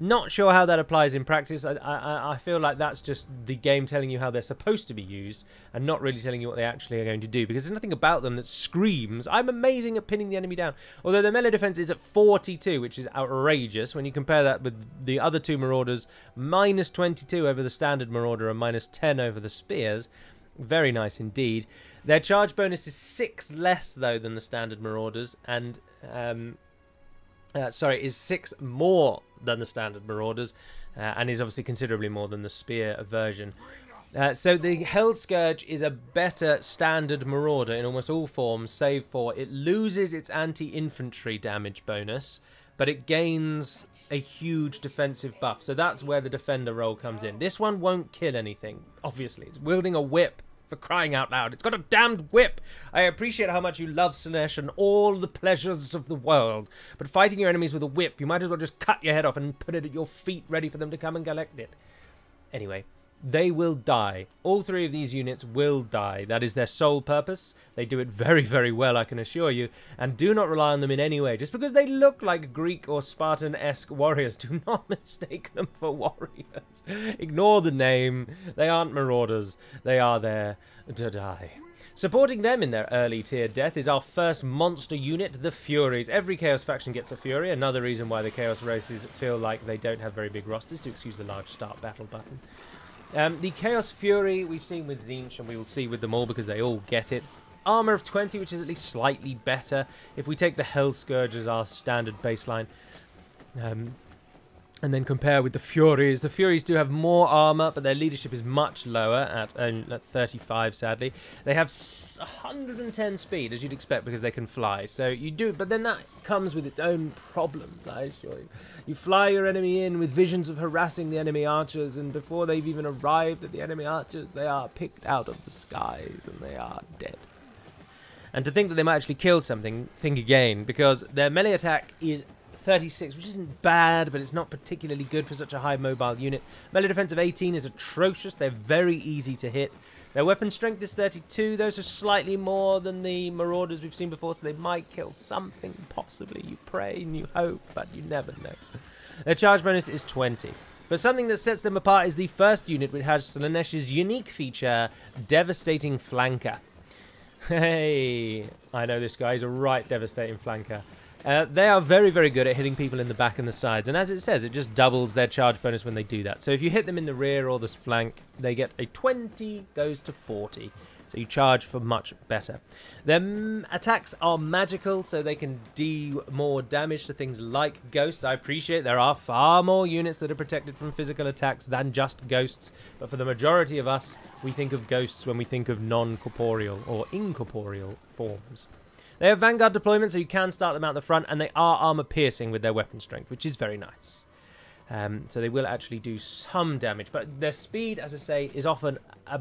Not sure how that applies in practice. I feel like that's just the game telling you how they're supposed to be used and not really telling you what they actually are going to do, because there's nothing about them that screams, I'm amazing at pinning the enemy down. Although their melee defense is at 42, which is outrageous when you compare that with the other two Marauders, minus 22 over the standard Marauder and minus 10 over the Spears. Very nice indeed. Their charge bonus is 6 less, though, than the standard Marauders, and is 6 more than the standard Marauders, and is obviously considerably more than the Spear version. So the Hell Scourge is a better standard Marauder in almost all forms, save for it loses its anti-infantry damage bonus, but it gains a huge defensive buff. So that's where the Defender role comes in. This one won't kill anything, obviously. It's wielding a whip. For crying out loud. It's got a damned whip. I appreciate how much you love Slaanesh and all the pleasures of the world, but fighting your enemies with a whip, you might as well just cut your head off and put it at your feet ready for them to come and collect it. Anyway, they will die. All 3 of these units will die. That is their sole purpose. They do it very, very well, I can assure you, and do not rely on them in any way. Just because they look like Greek or Spartan-esque warriors, do not mistake them for warriors. Ignore the name. They aren't Marauders. They are there to die. Supporting them in their early tier death is our first monster unit, the Furies. Every Chaos faction gets a Fury. Another reason why the Chaos races feel like they don't have very big rosters, to excuse the large start battle button. The Chaos Fury we've seen with Tzeentch, and we will see with them all because they all get it. Armor of 20, which is at least slightly better. If we take the Hell Scourge as our standard baseline, and then compare with the Furies do have more armor, but their leadership is much lower at 35, sadly. They have 110 speed, as you'd expect, because they can fly. So you do, but then that comes with its own problems, I assure you. You fly your enemy in with visions of harassing the enemy archers, and before they've even arrived at the enemy archers, they are picked out of the skies, and they are dead. And to think that they might actually kill something, think again, because their melee attack is 36, which isn't bad, but it's not particularly good for such a high mobile unit. Melee defense of 18 is atrocious. They're very easy to hit. Their weapon strength is 32. Those are slightly more than the Marauders we've seen before, so they might kill something, possibly. You pray and you hope, but you never know. Their charge bonus is 20. But something that sets them apart is the first unit, which has Slaanesh's unique feature, Devastating Flanker. Hey, I know this guy. He's a right devastating flanker. They are very, very good at hitting people in the back and the sides. And as it says, it just doubles their charge bonus when they do that. So if you hit them in the rear or the flank, they get a 20, goes to 40. So you charge for much better. Their attacks are magical, so they can do more damage to things like ghosts. I appreciate there are far more units that are protected from physical attacks than just ghosts. But for the majority of us, we think of ghosts when we think of non-corporeal or incorporeal forms. They have Vanguard deployment, so you can start them out the front, and they are armor-piercing with their weapon strength, which is very nice. So they will actually do some damage, but their speed, as I say, is often a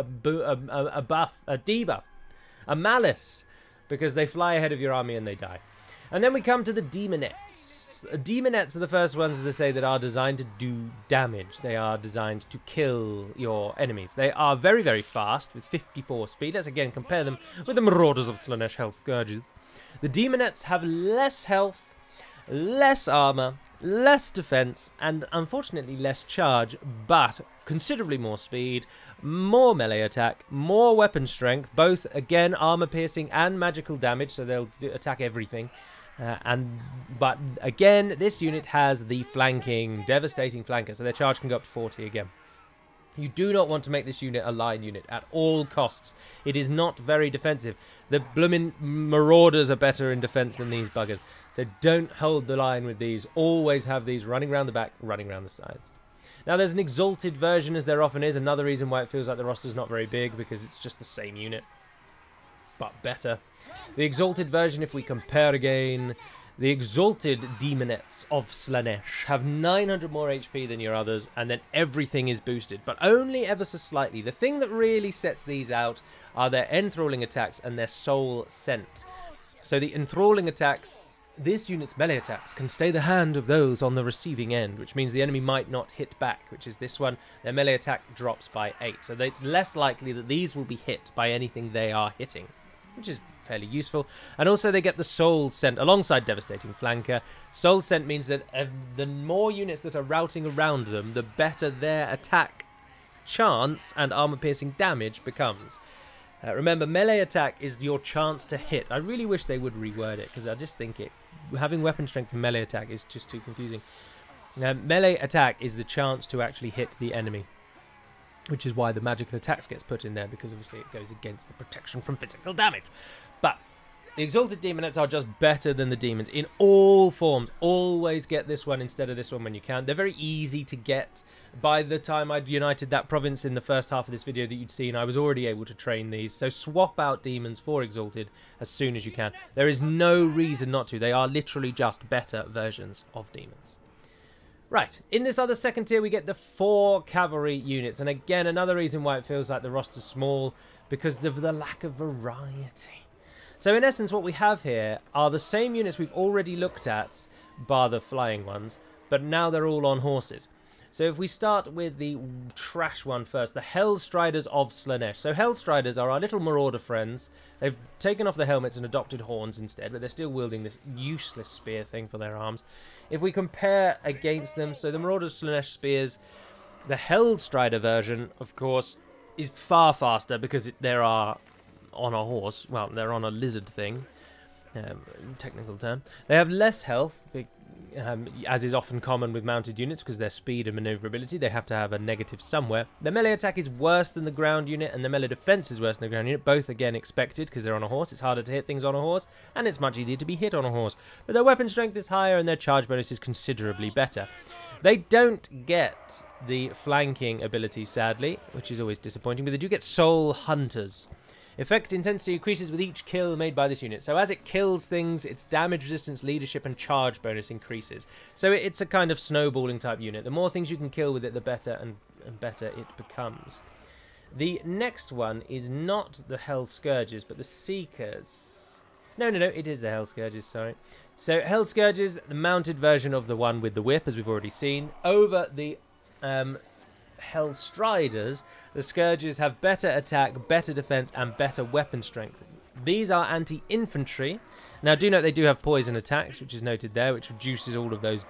buff, a debuff, a malice, because they fly ahead of your army and they die. And then we come to the Demonettes. Demonettes. Demonettes are the first ones, as I say, that are designed to do damage. They are designed to kill your enemies. They are very, very fast, with 54 speed. Let's again compare them with the Marauders of Slaanesh Hell Scourges. The Demonettes have less health, less armor, less defense, and unfortunately less charge, but considerably more speed, more melee attack, more weapon strength, both again armor piercing and magical damage, so they'll attack everything. But again, this unit has the flanking, devastating flanker, so their charge can go up to 40 again. You do not want to make this unit a line unit at all costs. It is not very defensive. The bloomin' Marauders are better in defense than these buggers. So don't hold the line with these. Always have these running around the back, running around the sides. Now there's an exalted version, as there often is. Another reason why it feels like the roster's not very big, because it's just the same unit, but better. The exalted version, if we compare again, the exalted Demonettes of Slaanesh have 900 more HP than your others, and then everything is boosted, but only ever so slightly. The thing that really sets these out are their enthralling attacks and their soul scent. So the enthralling attacks, this unit's melee attacks can stay the hand of those on the receiving end, which means the enemy might not hit back, which is this one. Their melee attack drops by 8, so it's less likely that these will be hit by anything they are hitting, which is fairly useful. And also they get the soul scent alongside devastating flanker. Soul scent means that the more units that are routing around them, the better their attack chance and armor piercing damage becomes. Remember, melee attack is your chance to hit. I really wish they would reword it, because I just think having weapon strength and melee attack is just too confusing. Melee attack is the chance to actually hit the enemy, which is why the magical attacks gets put in there, because obviously it goes against the protection from physical damage. But the Exalted Demonettes are just better than the demons in all forms. Always get this one instead of this one when you can. They're very easy to get. By the time I'd united that province in the first half of this video that you'd seen, I was already able to train these. So swap out demons for Exalted as soon as you can. There is no reason not to. They are literally just better versions of demons. Right, in this other second tier we get the 4 cavalry units, and again another reason why it feels like the roster's small, because of the lack of variety. So in essence what we have here are the same units we've already looked at, bar the flying ones, but now they're all on horses. So if we start with the trash one first, the Hellstriders of Slaanesh. So Hellstriders are our little marauder friends. They've taken off the helmets and adopted horns instead, but they're still wielding this useless spear thing for their arms. If we compare against them, so the Marauders of Slaanesh spears, the Hellstrider version, of course, is far faster because they are on a horse. Well, they're on a lizard thing, technical term. They have less health, as is often common with mounted units, because their speed and maneuverability, they have to have a negative somewhere. Their melee attack is worse than the ground unit, and their melee defense is worse than the ground unit, both again expected because they're on a horse. It's harder to hit things on a horse, and it's much easier to be hit on a horse. But their weapon strength is higher, and their charge bonus is considerably better. They don't get the flanking ability, sadly, which is always disappointing, but they do get Soul Hunters. Effect intensity increases with each kill made by this unit. So as it kills things, its damage resistance, leadership, and charge bonus increases. So it's a kind of snowballing type unit. The more things you can kill with it, the better and better it becomes. The next one is not the Hell Scourges, but the Seekers. No, it is the Hell Scourges, sorry. So Hell Scourges, the mounted version of the one with the whip, as we've already seen. Over the Hell Striders, the Scourges have better attack, better defense, and better weapon strength. These are anti-infantry. Now, do note they do have poison attacks, which is noted there, which reduces all of those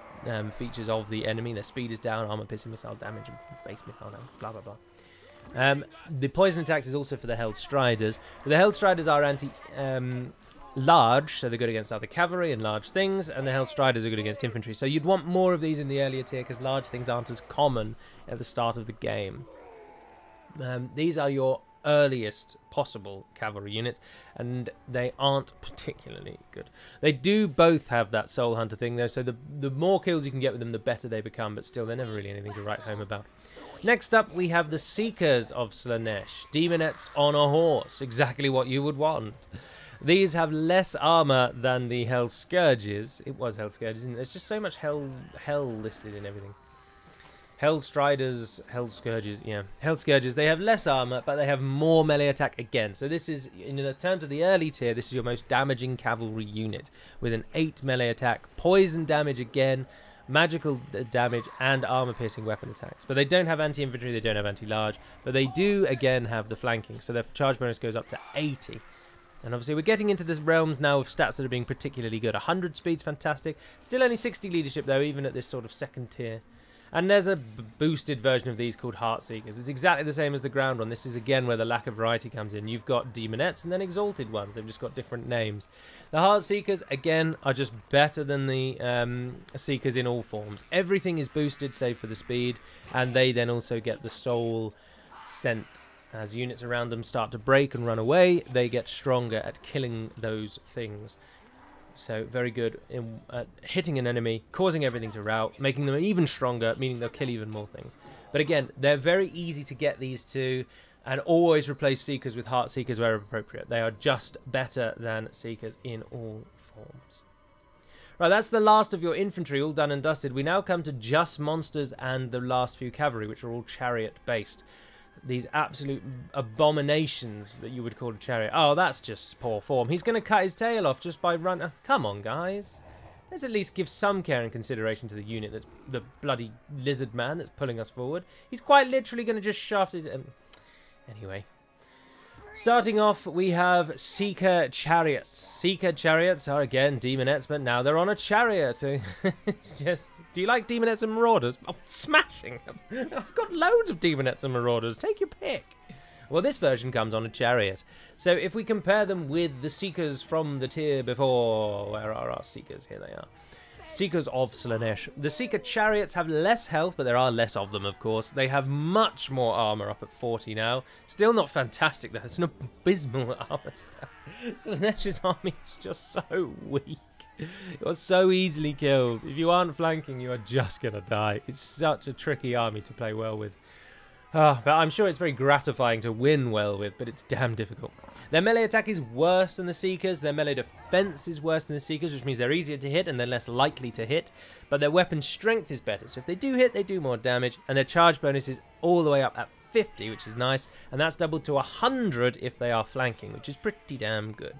features of the enemy. Their speed is down, armor piercing missile damage, base missile damage, blah, blah, blah. The poison attacks is also for the Hell Striders. But the Hell Striders are large, so they're good against other cavalry and large things, and the Hell Striders are good against infantry. So you'd want more of these in the earlier tier, because large things aren't as common at the start of the game. These are your earliest possible cavalry units, and they aren't particularly good. They do both have that Soul Hunter thing, though, so the more kills you can get with them, the better they become, but still, they're never really anything to write home about. Next up, we have the Seekers of Slaanesh. Demonettes on a horse, exactly what you would want. These have less armor than the Hell Scourges. It was Hell Scourges, and there's just so much hell listed in everything. Hell Striders, Hell Scourges, yeah. Hell Scourges, they have less armor, but they have more melee attack again. So this is, in the terms of the early tier, this is your most damaging cavalry unit. With an 8 melee attack, poison damage again, magical damage, and armor-piercing weapon attacks. But they don't have anti-infantry, they don't have anti-large, but they do, again, have the flanking. So their charge bonus goes up to 80. And obviously we're getting into this realms now of stats that are being particularly good. 100 speed's fantastic. Still only 60 leadership, though, even at this sort of second tier. And there's a boosted version of these called Heartseekers. It's exactly the same as the ground one. This is again where the lack of variety comes in. You've got Demonettes and then Exalted ones. They've just got different names. The Heartseekers, again, are just better than the Seekers in all forms. Everything is boosted save for the speed, and they then also get the soul scent. As units around them start to break and run away, they get stronger at killing those things. So very good in hitting an enemy, causing everything to rout, making them even stronger, meaning they'll kill even more things. But again, they're very easy to get these two, and always replace Seekers with Heartseekers where appropriate. They are just better than Seekers in all forms. Right, that's the last of your infantry, all done and dusted. We now come to just monsters and the last few cavalry, which are all chariot-based. These absolute abominations that you would call a chariot. Oh, that's just poor form. He's going to cut his tail off just by running. Come on, guys. Let's at least give some care and consideration to the unit that's the bloody lizard man that's pulling us forward. He's quite literally going to just shaft his... Anyway. Starting off, we have Seeker Chariots. Seeker Chariots are, again, Demonettes, but now they're on a chariot. It's just... Do you like Demonettes and Marauders? Oh, smashing! I've got loads of Demonettes and Marauders. Take your pick. Well, this version comes on a chariot. So if we compare them with the Seekers from the tier before... Where are our Seekers? Here they are. Seekers of Slaanesh. The Seeker Chariots have less health, but there are less of them, of course. They have much more armor up at 40 now. Still not fantastic, though. It's an abysmal armor stat. Slaanesh's army is just so weak. You're so easily killed. If you aren't flanking, you are just going to die. It's such a tricky army to play well with. But I'm sure it's very gratifying to win well with, but it's damn difficult. Their melee attack is worse than the Seekers. Their melee defense is worse than the Seekers, which means they're easier to hit and they're less likely to hit. But their weapon strength is better. So if they do hit, they do more damage. And their charge bonus is all the way up at 50, which is nice. And that's doubled to 100 if they are flanking, which is pretty damn good.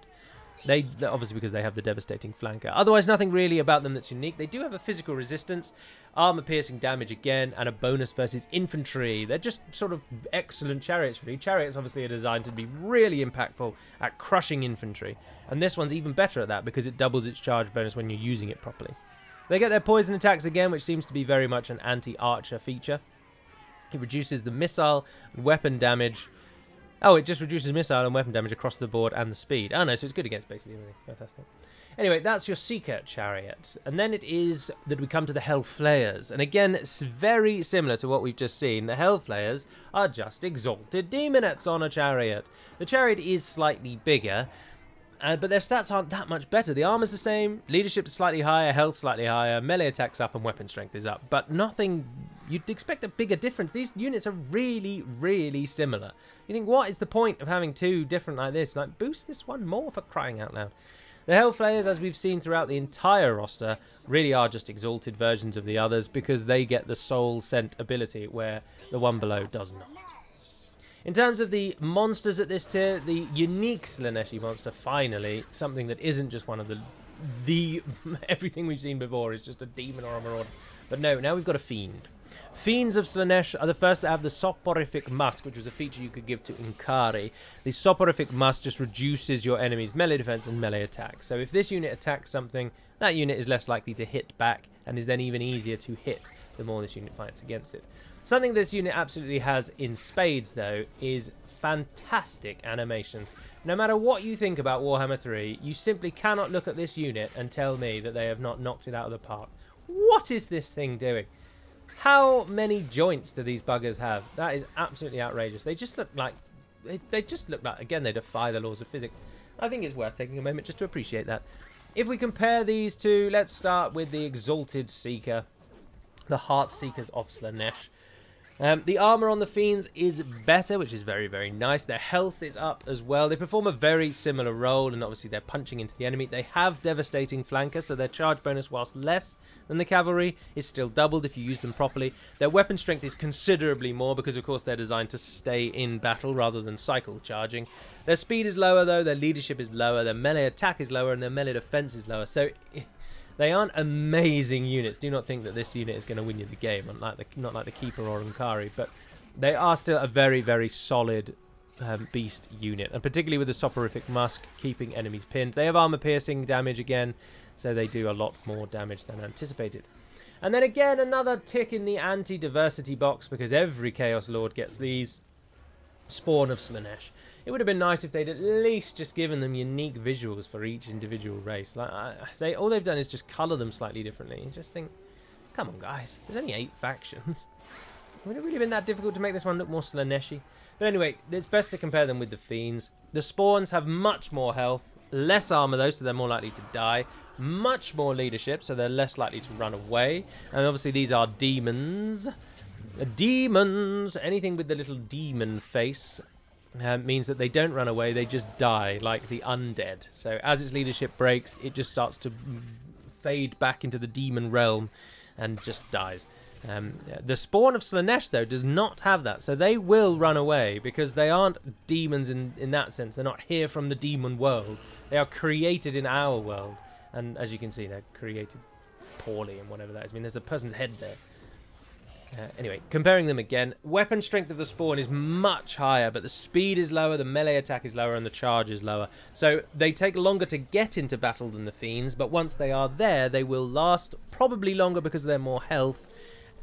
They obviously, because they have the devastating flanker. Otherwise, nothing really about them that's unique. They do have a physical resistance, armor-piercing damage again, and a bonus versus infantry. They're just sort of excellent chariots, really. Chariots obviously are designed to be really impactful at crushing infantry. And this one's even better at that because it doubles its charge bonus when you're using it properly. They get their poison attacks again, which seems to be very much an anti-archer feature. It reduces the missile and weapon damage. Oh, it just reduces missile and weapon damage across the board and the speed. Oh, no, so it's good against basically everything. Fantastic. Anyway, that's your Seeker Chariot. And then it is that we come to the Hellflayers. And again, it's very similar to what we've just seen. The Hellflayers are just exalted demonettes on a chariot. The chariot is slightly bigger, but their stats aren't that much better. The armor's the same, leadership's slightly higher, health slightly higher, melee attack's up and weapon strength is up. But nothing... You'd expect a bigger difference. These units are really, really similar. You think, what is the point of having two different like this? Like, boost this one more, for crying out loud. The Hellflayers, as we've seen throughout the entire roster, really are just exalted versions of the others because they get the soul scent ability where the one below does not. In terms of the monsters at this tier, the unique Slaaneshi monster, finally, something that isn't just one of the everything we've seen before is just a demon or a marauder. But no, now we've got a fiend. Fiends of Slaanesh are the first that have the Soporific Musk, which was a feature you could give to Inkari. The Soporific Musk just reduces your enemy's melee defense and melee attack. So if this unit attacks something, that unit is less likely to hit back and is then even easier to hit the more this unit fights against it. Something this unit absolutely has in spades, though, is fantastic animations. No matter what you think about Warhammer 3, you simply cannot look at this unit and tell me that they have not knocked it out of the park. What is this thing doing? How many joints do these buggers have? That is absolutely outrageous. They just look like... They just look like... Again, they defy the laws of physics. I think it's worth taking a moment just to appreciate that. If we compare these two, let's start with the Exalted Seeker. The Heart Seekers of Slaanesh. The armor on the Fiends is better, which is very, very nice. Their health is up as well. They perform a very similar role, and obviously they're punching into the enemy. They have devastating flanker, so their charge bonus, whilst less than the cavalry, is still doubled if you use them properly. Their weapon strength is considerably more because, of course, they're designed to stay in battle rather than cycle charging. Their speed is lower, though. Their leadership is lower. Their melee attack is lower, and their melee defense is lower. So they aren't amazing units. Do not think that this unit is going to win you the game, not like the Keeper or Unkari, but they are still a very, very solid beast unit, and particularly with the Soporific Musk keeping enemies pinned. They have armor-piercing damage again, so they do a lot more damage than anticipated. And then again, another tick in the anti-diversity box, because every Chaos Lord gets these. Spawn of Slaanesh. It would have been nice if they'd at least just given them unique visuals for each individual race. Like all they've done is just colour them slightly differently. You just think, come on, guys. There's only 8 factions. Would it really been that difficult to make this one look more Slaanesh-y? But anyway, it's best to compare them with the Fiends. The Spawns have much more health, less armour though, so they're more likely to die. Much more leadership, so they're less likely to run away. And obviously these are demons. Demons! Anything with the little demon face means that they don't run away, they just die, like the undead. So as its leadership breaks, it just starts to fade back into the demon realm and just dies. The Spawn of Slaanesh, though, does not have that, so they will run away, because they aren't demons in that sense. They're not here from the demon world. They are created in our world. And as you can see, they're created poorly and whatever that is. I mean, there's a person's head there. Anyway, comparing them again, weapon strength of the Spawn is much higher, but the speed is lower, the melee attack is lower, and the charge is lower. So they take longer to get into battle than the Fiends, but once they are there, they will last probably longer because of their more health,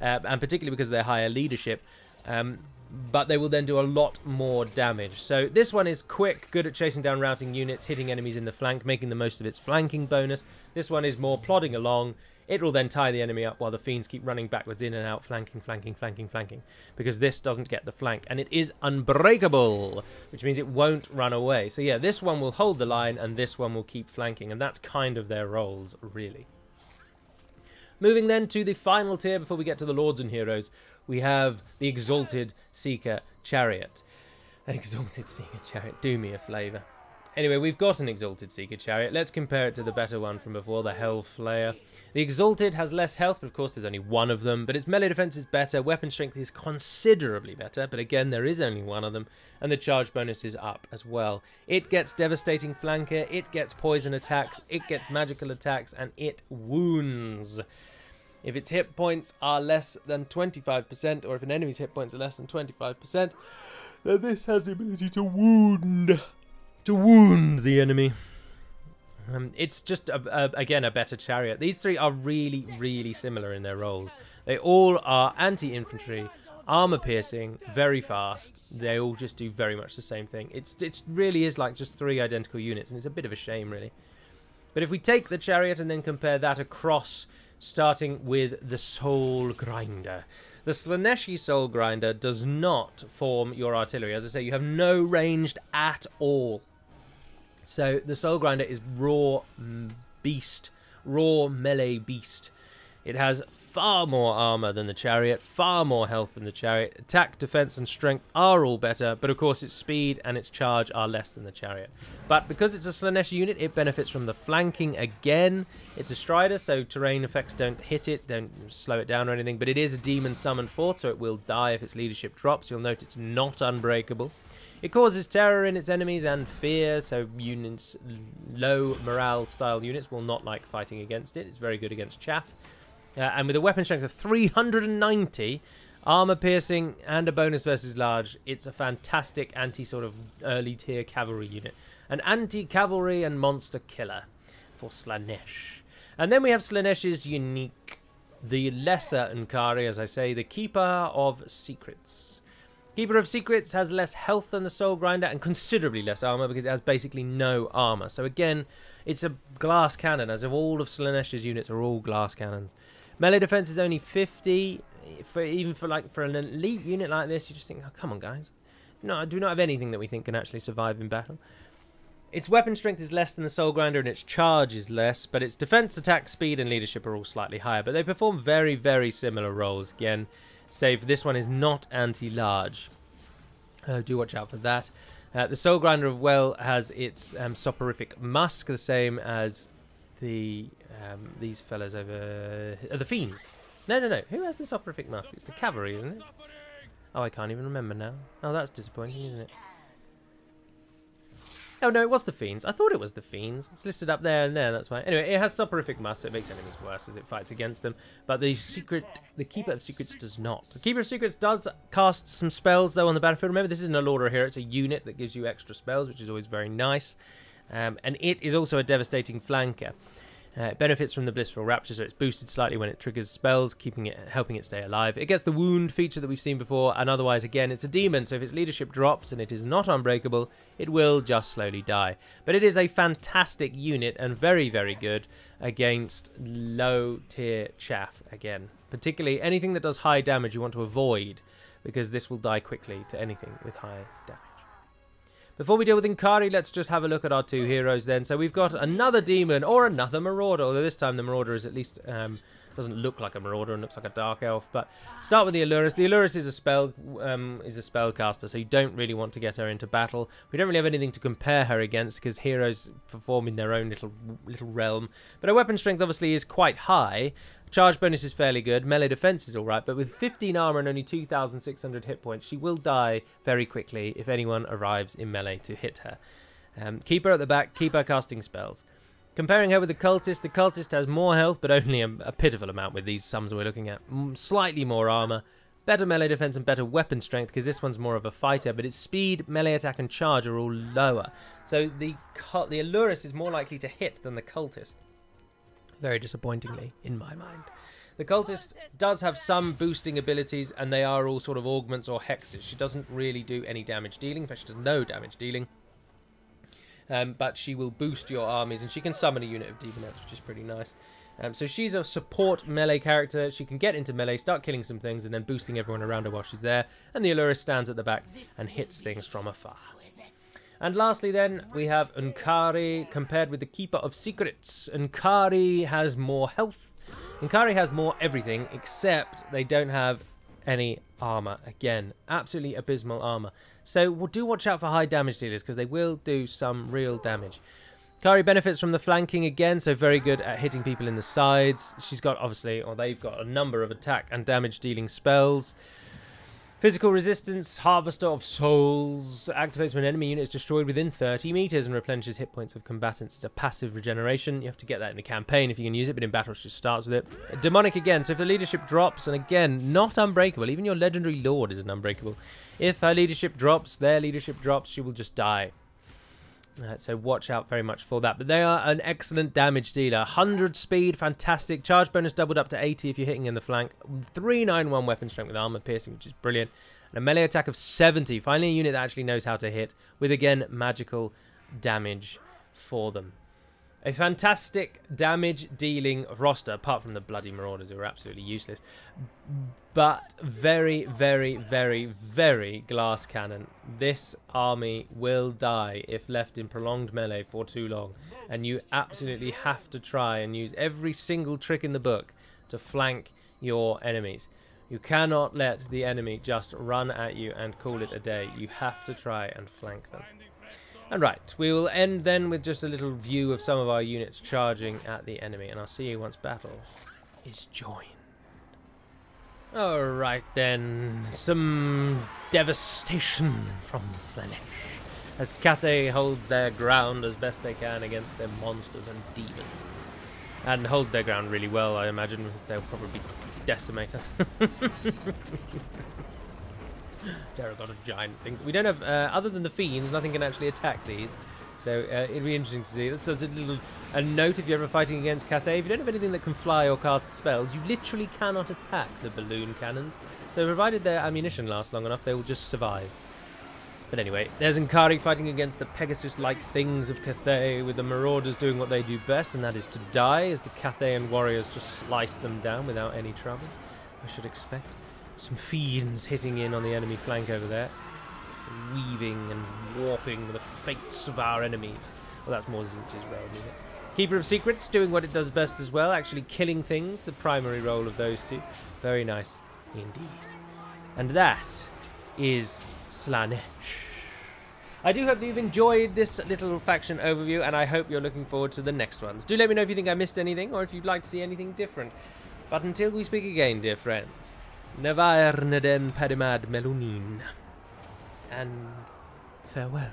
and particularly because of their higher leadership. But they will then do a lot more damage. So this one is quick, good at chasing down routing units, hitting enemies in the flank, making the most of its flanking bonus. This one is more plodding along. It will then tie the enemy up while the Fiends keep running backwards in and out, flanking, because this doesn't get the flank. And it is unbreakable, which means it won't run away. So yeah, this one will hold the line, and this one will keep flanking, and that's kind of their roles, really. Moving then to the final tier before we get to the Lords and Heroes, we have the Exalted Seeker Chariot. Exalted Seeker Chariot, do me a favour. Anyway, we've got an Exalted Seeker Chariot. Let's compare it to the better one from before, the Hellflayer. The Exalted has less health, but of course there's only one of them. But its melee defense is better, weapon strength is considerably better, but again, there is only one of them, and the charge bonus is up as well. It gets devastating flanker, it gets poison attacks, it gets magical attacks, and it wounds. If its hit points are less than 25%, or if an enemy's hit points are less than 25%, then this has the ability to wound the enemy. It's just, again, a better chariot. These three are really, really similar in their roles. They all are anti-infantry, armor-piercing, very fast. They all just do very much the same thing. It really is like just 3 identical units, and it's a bit of a shame, really. But if we take the chariot and then compare that across, starting with the Soul Grinder. The Slaaneshi Soul Grinder does not form your artillery. As I say, you have no ranged at all. So the Soul Grinder is raw beast, raw melee beast. It has far more armor than the chariot, far more health than the chariot. Attack, defense, and strength are all better, but of course its speed and its charge are less than the chariot. But because it's a Slaaneshi unit, it benefits from the flanking again. It's a Strider, so terrain effects don't hit it, don't slow it down or anything, but it is a demon summoned forth, so it will die if its leadership drops. You'll note it's not unbreakable. It causes terror in its enemies and fear, so units, low morale style units will not like fighting against it. It's very good against chaff. And with a weapon strength of 390, armor piercing, and a bonus versus large, it's a fantastic anti-sort of early tier cavalry unit. An anti-cavalry and monster killer for Slaanesh. And then we have Slaanesh's unique, the lesser Unkari, as I say, the Keeper of Secrets. Keeper of Secrets has less health than the Soul Grinder and considerably less armor because it has basically no armor. So again, it's a glass cannon, as of all of Slaanesh's units are all glass cannons. Melee defense is only 50. Even for an elite unit like this, you just think, oh, come on, guys. No, do not have anything that we think can actually survive in battle. Its weapon strength is less than the Soul Grinder and its charge is less, but its defense, attack, speed, and leadership are all slightly higher. But they perform very, very similar roles. Again, save this one is not anti-large. Do watch out for that. The Soul Grinder of Well has its soporific musk, the same as the these fellas over... the Fiends. No. Who has the soporific musk? It's the Cavalry, isn't it? Oh, I can't even remember now. Oh, that's disappointing, isn't it? Oh, no, it was the Fiends. I thought it was the Fiends. It's listed up there and there, that's why. Anyway, it has soporific musk, so it makes enemies worse as it fights against them. But the Keeper of Secrets does not. The Keeper of Secrets does cast some spells, though, on the battlefield. Remember, this isn't a Lord or a hero. It's a unit that gives you extra spells, which is always very nice. And it is also a devastating flanker. It benefits from the Blissful Rapture, so it's boosted slightly when it triggers spells, helping it stay alive. It gets the wound feature that we've seen before, and otherwise, again, it's a demon, so if its leadership drops and it is not unbreakable, it will just slowly die. But it is a fantastic unit and very, very good against low-tier chaff, again. Particularly anything that does high damage you want to avoid, because this will die quickly to anything with high damage. Before we deal with Inkari, let's just have a look at our two heroes then. So we've got another demon or another marauder, although this time the marauder is at least doesn't look like a marauder and looks like a dark elf. But start with the Allurus. The Allurus is a spellcaster, so you don't really want to get her into battle. We don't really have anything to compare her against because heroes perform in their own little realm. But her weapon strength obviously is quite high. Charge bonus is fairly good. Melee defense is alright, but with 15 armor and only 2,600 hit points, she will die very quickly if anyone arrives in melee to hit her. Keep her at the back, keep her casting spells. Comparing her with the Cultist has more health, but only a pitiful amount with these sums we're looking at. Slightly more armor, better melee defense and better weapon strength, because this one's more of a fighter, but its speed, melee attack and charge are all lower. So the Allurus is more likely to hit than the Cultist. Very disappointingly, in my mind. The Cultist does have some boosting abilities, and they are all sort of augments or hexes. She doesn't really do any damage dealing. In fact, she does no damage dealing. But she will boost your armies, and she can summon a unit of demonettes, which is pretty nice. So she's a support melee character. She can get into melee, start killing some things, and then boosting everyone around her while she's there. And the Allurus stands at the back and hits things from afar. And lastly then, we have Unkari compared with the Keeper of Secrets. Unkari has more health. Unkari has more everything, except they don't have any armor. Again, absolutely abysmal armor. So do watch out for high damage dealers, because they will do some real damage. Unkari benefits from the flanking again, so very good at hitting people in the sides. She's got, obviously, or they've got a number of attack and damage dealing spells. Physical resistance, Harvester of Souls, activates when an enemy unit is destroyed within 30 meters and replenishes hit points of combatants. It's a passive regeneration. You have to get that in the campaign if you can use it, but in battle it just starts with it. Demonic again, so if the leadership drops, and again, not unbreakable, even your legendary lord isn't unbreakable. If her leadership drops, their leadership drops, she will just die. So watch out very much for that. But they are an excellent damage dealer. 100 speed, fantastic. Charge bonus doubled up to 80 if you're hitting in the flank. 391 weapon strength with armor piercing, which is brilliant. And a melee attack of 70. Finally a unit that actually knows how to hit, with again magical damage for them. A fantastic damage dealing roster, apart from the bloody marauders who are absolutely useless. But very, very, very, very glass cannon. This army will die if left in prolonged melee for too long. And you absolutely have to try and use every single trick in the book to flank your enemies. You cannot let the enemy just run at you and call it a day. You have to try and flank them. And right, we will end then with just a little view of some of our units charging at the enemy, and I'll see you once battle is joined. Alright then, some devastation from Slaanesh, as Cathay holds their ground as best they can against their monsters and demons. And hold their ground really well, I imagine. They'll probably decimate us. Terracotta giant things. We don't have, other than the fiends, nothing can actually attack these. So it'd be interesting to see. That's a note if you're ever fighting against Cathay. If you don't have anything that can fly or cast spells, you literally cannot attack the balloon cannons. So provided their ammunition lasts long enough, they will just survive. But anyway, there's Unkari fighting against the Pegasus-like things of Cathay, with the Marauders doing what they do best, and that is to die, as the Cathayan warriors just slice them down without any trouble, I should expect. Some fiends hitting in on the enemy flank over there, weaving and warping the fates of our enemies. Well, that's more Zinch's realm, isn't it? Keeper of Secrets doing what it does best as well, actually killing things, the primary role of those two. Very nice. Indeed. And that is Slaanesh. I do hope that you've enjoyed this little faction overview, and I hope you're looking forward to the next ones. Do let me know if you think I missed anything, or if you'd like to see anything different. But until we speak again, dear friends, Nevaer Neden Padimad Melunin, and farewell.